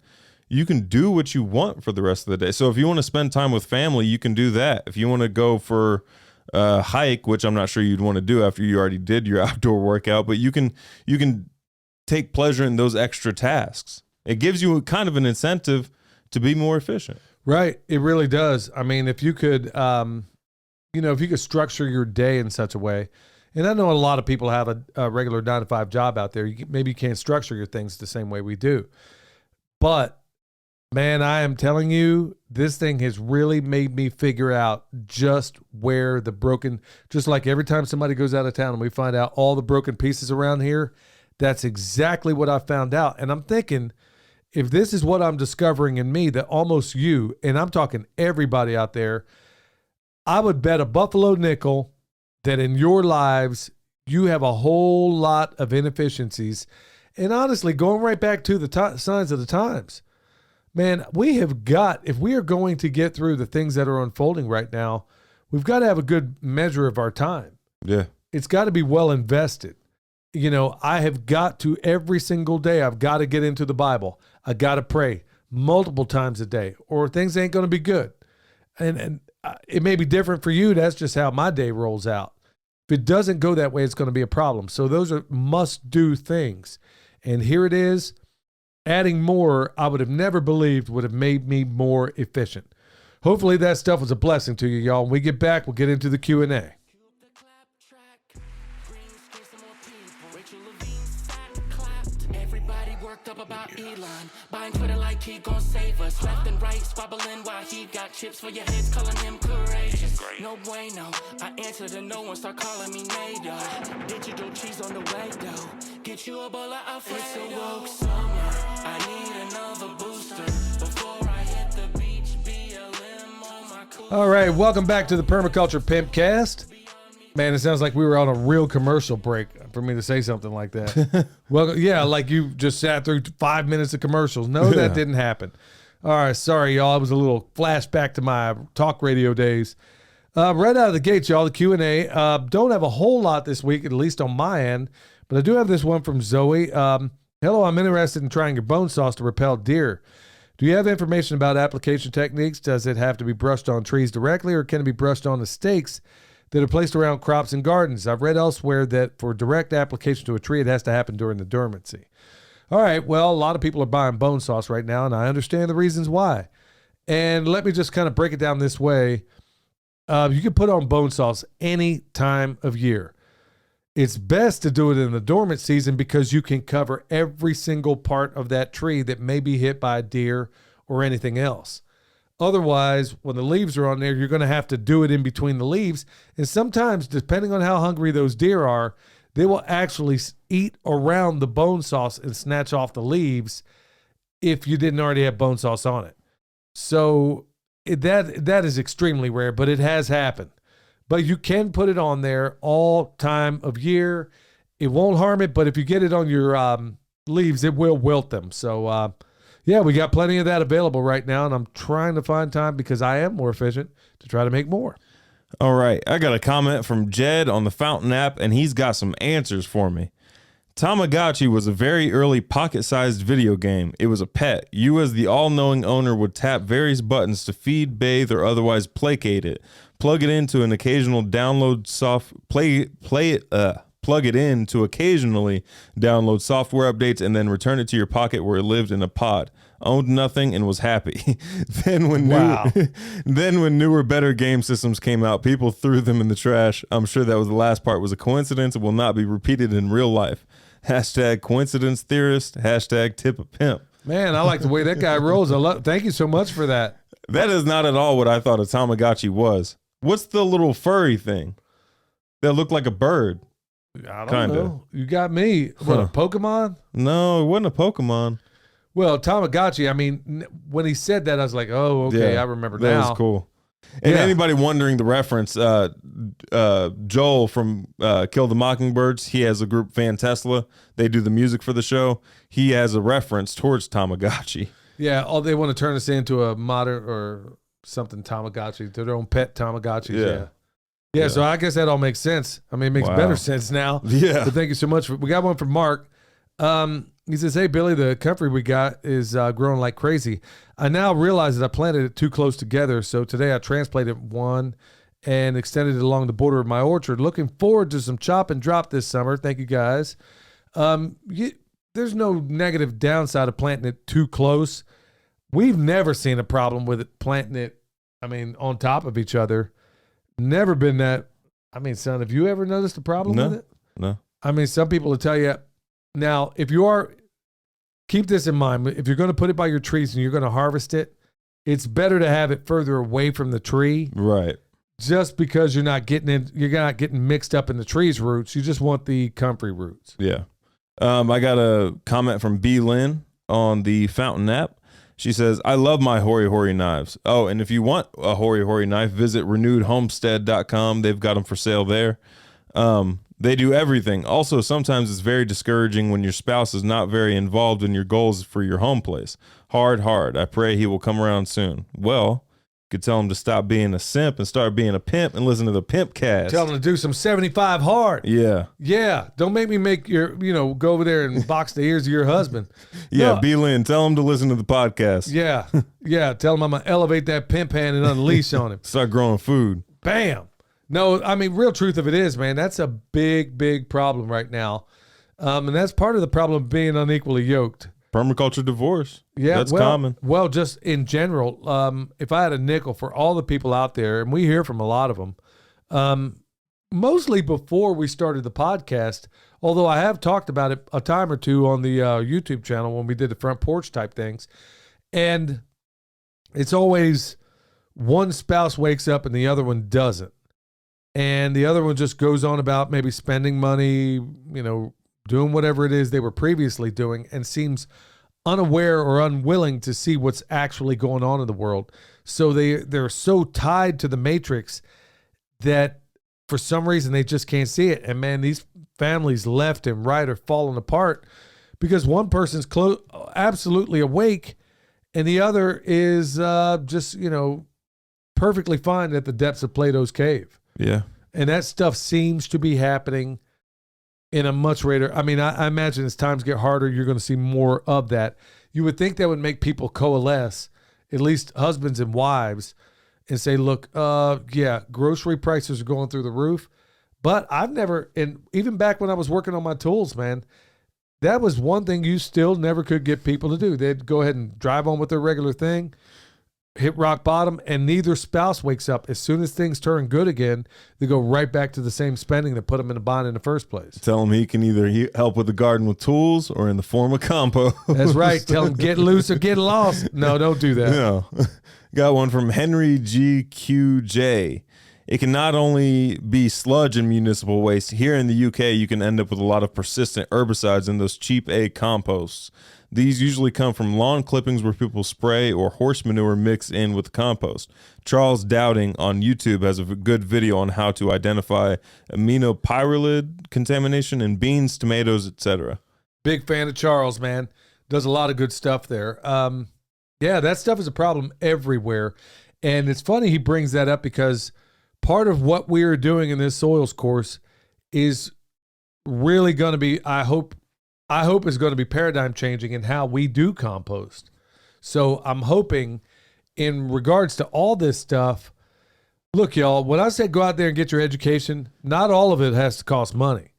you can do what you want for the rest of the day. So if you want to spend time with family, you can do that. If you want to go for a hike, which I'm not sure you'd want to do after you already did your outdoor workout, but you can take pleasure in those extra tasks. It gives you kind of an incentive to be more efficient. Right. It really does. I mean, if you could, if you could structure your day in such a way, and I know a lot of people have a regular 9-to-5 job out there. Maybe you can't structure your things the same way we do. But, man, I am telling you, this thing has really made me figure out just where just like every time somebody goes out of town and we find out all the broken pieces around here, that's exactly what I found out. And I'm thinking, if this is what I'm discovering in me, that almost you, and I'm talking everybody out there, I would bet a buffalo nickel that in your lives, you have a whole lot of inefficiencies. And honestly, going right back to the signs of the times, man, if we are going to get through the things that are unfolding right now, we've got to have a good measure of our time. Yeah. It's got to be well invested. you know, I have got to every single day, I've got to get into the Bible. I got to pray multiple times a day or things ain't going to be good. And it may be different for you. That's just how my day rolls out. If it doesn't go that way, it's going to be a problem. So those are must do things. And here it is. Adding more, I would have never believed would have made me more efficient. Hopefully that stuff was a blessing to you, y'all. When we get back, we'll get into the Q&A. Up about Elon, buying Twitter like he gon' save us. Left and right, squabbling while he got chips for your heads, calling him courageous. No bueno, I answer to no one, start calling me NATO. Digital cheese on the way though. Get you a bowl of Alfredo. It's a woke summer, I need another booster. Before I hit the beach, BLM on my cool. All right, welcome back to the Permaculture PIMPcast. Man, it sounds like we were on a real commercial break for me to say something like that. Well, yeah, like you just sat through 5 minutes of commercials. No, that didn't happen. All right, sorry, y'all. It was a little flashback to my talk radio days. Right out of the gate, y'all, the Q&A. Don't have a whole lot this week, at least on my end, but I do have this one from Zoe. Hello, I'm interested in trying your bone sauce to repel deer. Do you have information about application techniques? Does it have to be brushed on trees directly, or can it be brushed on the stakes that are placed around crops and gardens? I've read elsewhere that for direct application to a tree, it has to happen during the dormancy. All right, well, a lot of people are buying bone sauce right now, and I understand the reasons why. And let me just kind of break it down this way. You can put on bone sauce any time of year. It's best to do it in the dormant season because you can cover every single part of that tree that may be hit by a deer or anything else. Otherwise, when the leaves are on there, you're going to have to do it in between the leaves. And sometimes, depending on how hungry those deer are, they will actually eat around the bone sauce and snatch off the leaves if you didn't already have bone sauce on it. So that is extremely rare, but it has happened. But you can put it on there all time of year. It won't harm it, but if you get it on your leaves, it will wilt them. So, yeah, we got plenty of that available right now, and I'm trying to find time because I am more efficient to try to make more. All right, I got a comment from Jed on the Fountain app, and he's got some answers for me. Tamagotchi was a very early pocket-sized video game. It was a pet. You as the all-knowing owner would tap various buttons to feed, bathe, or otherwise placate it. Plug it into an occasional download plug it in to occasionally download software updates and then return it to your pocket where it lived in a pod. Owned nothing and was happy. Then when newer, better game systems came out, people threw them in the trash. I'm sure that was the last part was a coincidence and will not be repeated in real life. Hashtag coincidence theorist. Hashtag tip a pimp. Man, I like the way that guy rolls. Thank you so much for that. That is not at all what I thought a Tamagotchi was. What's the little furry thing that looked like a bird? I don't know. You got me. What, a Pokemon? No, it wasn't a Pokemon. Well, Tamagotchi, I mean, when he said that, I was like, oh, okay, yeah, I remember now. That was cool. And anybody wondering the reference, Joel from Kill the Mockingbirds, he has a group, Fan Tesla. They do the music for the show. He has a reference towards Tamagotchi. Yeah, they want to turn us into a modern or something Tamagotchi, to their own pet Tamagotchis. Yeah, so I guess that all makes sense. I mean, it makes better sense now. Yeah. But thank you so much. We got one from Mark. He says, hey, Billy, the comfrey we got is growing like crazy. I now realize that I planted it too close together, so today I transplanted one and extended it along the border of my orchard. Looking forward to some chop and drop this summer. Thank you, guys. There's no negative downside of planting it too close. We've never seen a problem with it planting it, on top of each other. Never been that. Son, have you ever noticed a problem with it? No. Some people will tell you. Now, keep this in mind. If you're going to put it by your trees and you're going to harvest it, it's better to have it further away from the tree. Right. Just because you're not getting mixed up in the tree's roots. You just want the comfrey roots. Yeah. I got a comment from B. Lynn on the Fountain app. She says, I love my Hori Hori knives. Oh, and if you want a Hori Hori knife, visit renewedhomestead.com. They've got them for sale there. They do everything. Also, sometimes it's very discouraging when your spouse is not very involved in your goals for your home place. Hard. I pray he will come around soon. Well, You could tell them to stop being a simp and start being a pimp and listen to the PIMPcast. Tell them to do some 75 hard. Yeah. Yeah. Don't make me make your, go over there and box the ears of your husband. Yeah, No. B-Lynn, tell them to listen to the podcast. Yeah. Yeah. Tell him I'm going to elevate that pimp hand and unleash on him. Start growing food. Bam. No, I mean, real truth of it is, man, that's a big, big problem right now. And that's part of the problem of being unequally yoked. Permaculture divorce. Yeah, that's common. Well, just in general, if I had a nickel for all the people out there, and we hear from a lot of them, mostly before we started the podcast, although I have talked about it a time or two on the YouTube channel when we did the front porch type things, and it's always one spouse wakes up and the other one doesn't. And the other one just goes on about maybe spending money, doing whatever it is they were previously doing, and seems unaware or unwilling to see what's actually going on in the world. So they're so tied to the matrix that for some reason they just can't see it. And man, these families left and right are falling apart because one person's absolutely awake and the other is just, perfectly fine at the depths of Plato's cave. Yeah. And that stuff seems to be happening in a much greater, I imagine as times get harder, you're going to see more of that. You would think that would make people coalesce, at least husbands and wives, and say, look, grocery prices are going through the roof. But I've never, and even back when I was working on my tools, man, that was one thing you still never could get people to do. They'd go ahead and drive on with their regular thing, hit rock bottom, and neither spouse wakes up. As soon as things turn good again, they go right back to the same spending that put them in a bind in the first place. Tell him he can either help with the garden with tools or in the form of compost. That's right. Tell him get loose or get lost. No, don't do that. No. Got one from Henry GQJ. It can not only be sludge and municipal waste. Here in the UK, you can end up with a lot of persistent herbicides in those cheap A composts. These usually come from lawn clippings where people spray or horse manure mix in with compost. Charles Dowding on YouTube has a good video on how to identify aminopyrrolid contamination in beans, tomatoes, etc. Big fan of Charles, man. Does a lot of good stuff there. Yeah, that stuff is a problem everywhere. And it's funny he brings that up because part of what we are doing in this soils course is really going to be, I hope is going to be paradigm changing in how we do compost. So I'm hoping in regards to all this stuff, look, y'all, when I said go out there and get your education, not all of it has to cost money.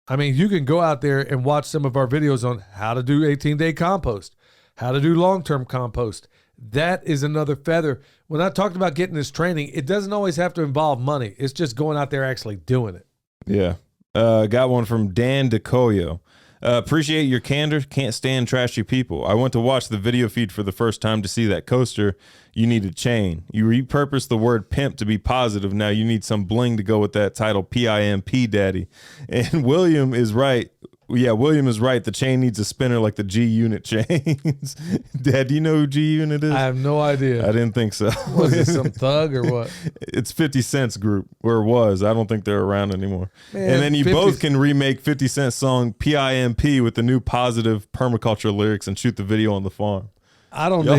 I mean, you can go out there and watch some of our videos on how to do 18-day compost, how to do long-term compost. That is another feather. When I talked about getting this training, it doesn't always have to involve money. It's just going out there actually doing it. Yeah. Got one from Dan DeCoyo. Appreciate your candor. Can't stand trashy people. I went to watch the video feed for the first time to see that coaster. You need a chain. You repurposed the word pimp to be positive. Now you need some bling to go with that title, PIMP daddy. And William is right. Yeah, William is right. The chain needs a spinner like the G-Unit chains. Dad, do you know who G-Unit is? I have no idea. I didn't think so. Was it some thug or what? It's 50 Cent's group, where it was. I don't think they're around anymore. Man, and then you 50 both can remake 50 Cent's song PIMP with the new positive permaculture lyrics and shoot the video on the farm. I don't know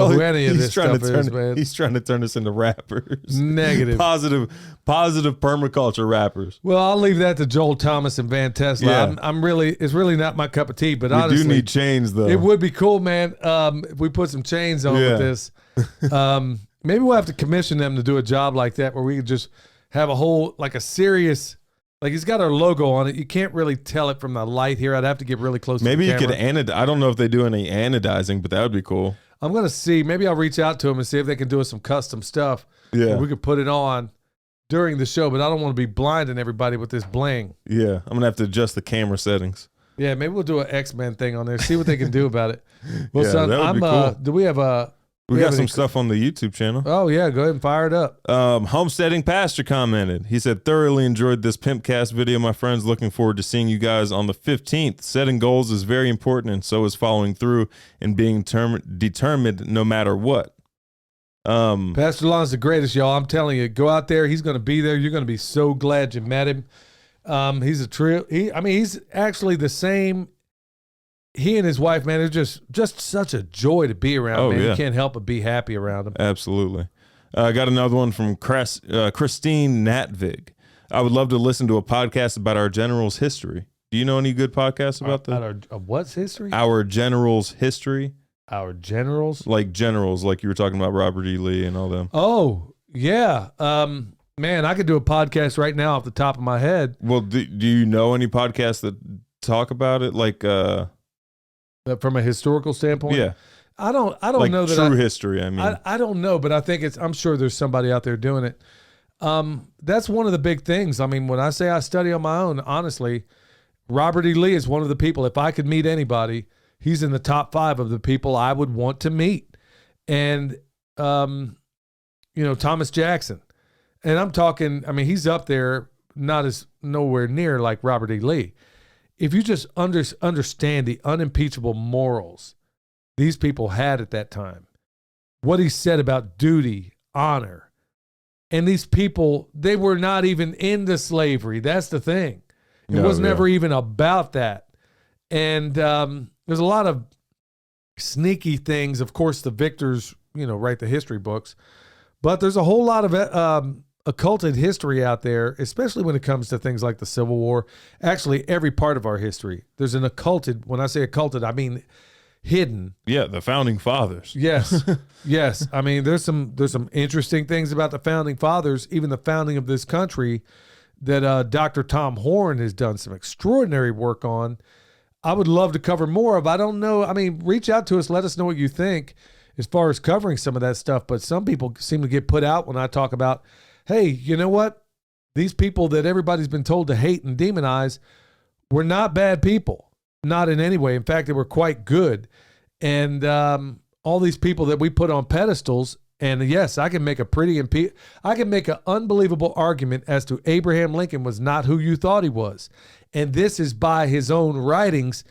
who any of this stuff is, man. He's trying to turn us into rappers. Negative. Positive permaculture rappers. Well, I'll leave that to Joel Thomas and Van Tesla. Yeah. It's really not my cup of tea, but We honestly, do need chains, though. it would be cool, man. If we put some chains on with this, maybe we'll have to commission them to do a job like that where we could just have a whole, like a serious, like he's got our logo on it. You can't really tell it from the light here. I'd have to get really close Maybe to the you camera. could I don't know if they do any anodizing, but that would be cool. I'm going to see. Maybe I'll reach out to them and see if they can do us some custom stuff. Yeah. We could put it on during the show, but I don't want to be blinding everybody with this bling. Yeah, I'm going to have to adjust the camera settings. Yeah, maybe we'll do an X-Men thing on there. See what they can do about it. Well, Yeah, son, that would be cool. do we have a... We got have some any- stuff on the YouTube channel. Oh, yeah, go ahead and fire it up. Homesteading Pastor commented. He said, thoroughly enjoyed this PIMPcast video, my friends. Looking forward to seeing you guys on the 15th. Setting goals is very important, and so is following through and being determined no matter what. Pastor Lon's the greatest, y'all. I'm telling you, go out there. He's going to be there. You're going to be so glad you met him. He's a true. He's actually the same. He and his wife, man, it's just such a joy to be around, man. Yeah. You can't help but be happy around them. Absolutely. I got another one from Christine Natvig. I would love to listen to a podcast about our general's history. Do you know any good podcasts about that? What's history? Our general's history. Our generals? Like generals, like you were talking about Robert E. Lee and all them. Oh, yeah. Man, I could do a podcast right now off the top of my head. Well, do you know any podcasts that talk about it? Like from a historical standpoint? Yeah. I don't like know that true history, I mean. I don't know, but I think I'm sure there's somebody out there doing it. That's one of the big things. I mean, when I say I study on my own, honestly, Robert E. Lee is one of the people, if I could meet anybody, he's in the top 5 of the people I would want to meet. And, Thomas Jackson. And I'm talking, I mean, he's up there, nowhere near like Robert E. Lee. If you just understand the unimpeachable morals these people had at that time, what he said about duty, honor, and these people, they were not even into slavery. That's the thing. It was never even about that. And there's a lot of sneaky things. Of course, the victors, write the history books. But there's a whole lot of occulted history out there, especially when it comes to things like the Civil War. Actually, every part of our history, there's an occulted. When I say occulted, I mean hidden. Yeah, the founding fathers. Yes, yes. I mean, there's some interesting things about the founding fathers, even the founding of this country, that Dr. Tom Horn has done some extraordinary work on. I would love to cover more of. I don't know. I mean, reach out to us. Let us know what you think as far as covering some of that stuff. But some people seem to get put out when I talk about, hey, you know what? These people that everybody's been told to hate and demonize were not bad people. Not in any way. In fact, they were quite good. And all these people that we put on pedestals, and yes, I can make I can make an unbelievable argument as to Abraham Lincoln was not who you thought he was. And this is by his own writings.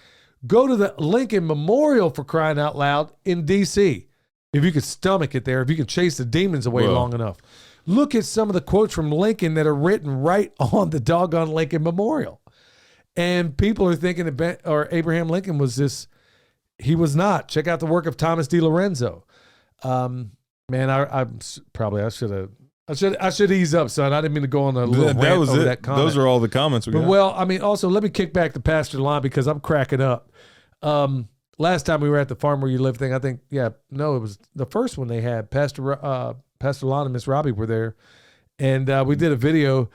Go to the Lincoln Memorial, for crying out loud, in D.C. If you could stomach it there, if you can chase the demons away long enough. Look at some of the quotes from Lincoln that are written right on the doggone Lincoln Memorial. And people are thinking that Abraham Lincoln was this. He was not. Check out the work of Thomas D. Lorenzo. Man, I should ease up, son. I didn't mean to go on a little rant over that comment. Those are all the comments we got. Well, I mean, also let me kick back to Pastor Lon because I'm cracking up. Last time we were at the Farm Where You Live thing, I think, it was the first one they had. Pastor Lon and Miss Robbie were there, and we did a video.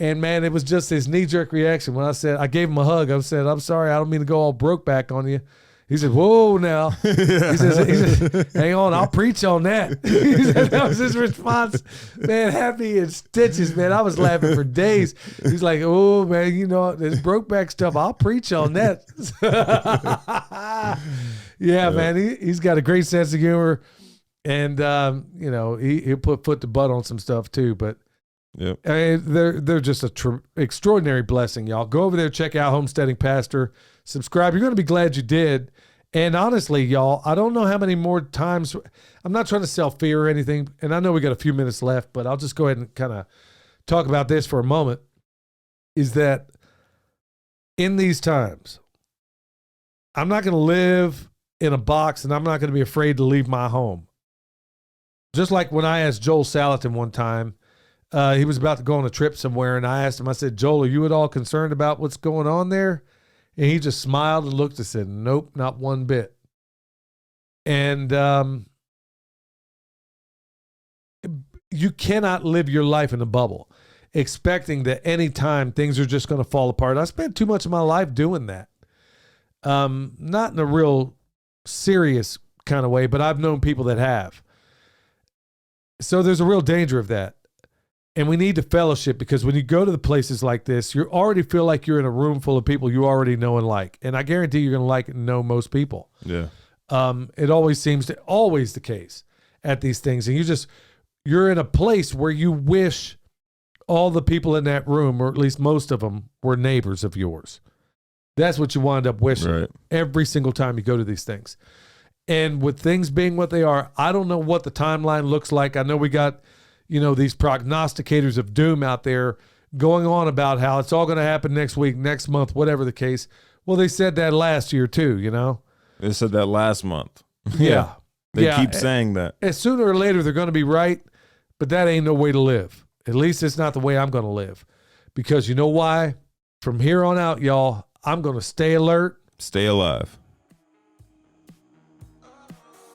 And man, it was just his knee-jerk reaction when I gave him a hug. I said, "I'm sorry, I don't mean to go all broke back on you." He said, "Whoa, now." He says, "Hang on, I'll preach on that." He said, that was his response. Man, happy in stitches, man. I was laughing for days. He's like, "Oh, man, this broke back stuff, I'll preach on that." Yeah, man, he's got a great sense of humor. And, he'll put foot to butt on some stuff too, but yep. I mean, they're just a extraordinary blessing, y'all. Go over there, check out Homesteading Pastor, subscribe. You're going to be glad you did. And honestly, y'all, I don't know how many more times. I'm not trying to sell fear or anything, and I know we got a few minutes left, but I'll just go ahead and kind of talk about this for a moment. Is that in these times, I'm not going to live in a box, and I'm not going to be afraid to leave my home. Just like when I asked Joel Salatin one time. He was about to go on a trip somewhere, and I asked him, I said, "Joel, are you at all concerned about what's going on there?" And he just smiled and looked and said, "Nope, not one bit." And you cannot live your life in a bubble, expecting that anytime things are just going to fall apart. I spent too much of my life doing that. Not in a real serious kind of way, but I've known people that have. So there's a real danger of that. And we need to fellowship, because when you go to the places like this, you already feel like you're in a room full of people you already know and like. And I guarantee you're going to like and know most people. Yeah. It always seems to always the case at these things. And you're in a place where you wish all the people in that room, or at least most of them, were neighbors of yours. That's what you wind up wishing every single time you go to these things. And with things being what they are, I don't know what the timeline looks like. I know we got, these prognosticators of doom out there going on about how it's all going to happen next week, next month, whatever the case. Well, they said that last year too, They said that last month. Yeah. They keep saying that. And sooner or later, they're going to be right. but that ain't no way to live. At least it's not the way I'm going to live. Because you know why? From here on out, y'all, I'm going to stay alert. Stay alive.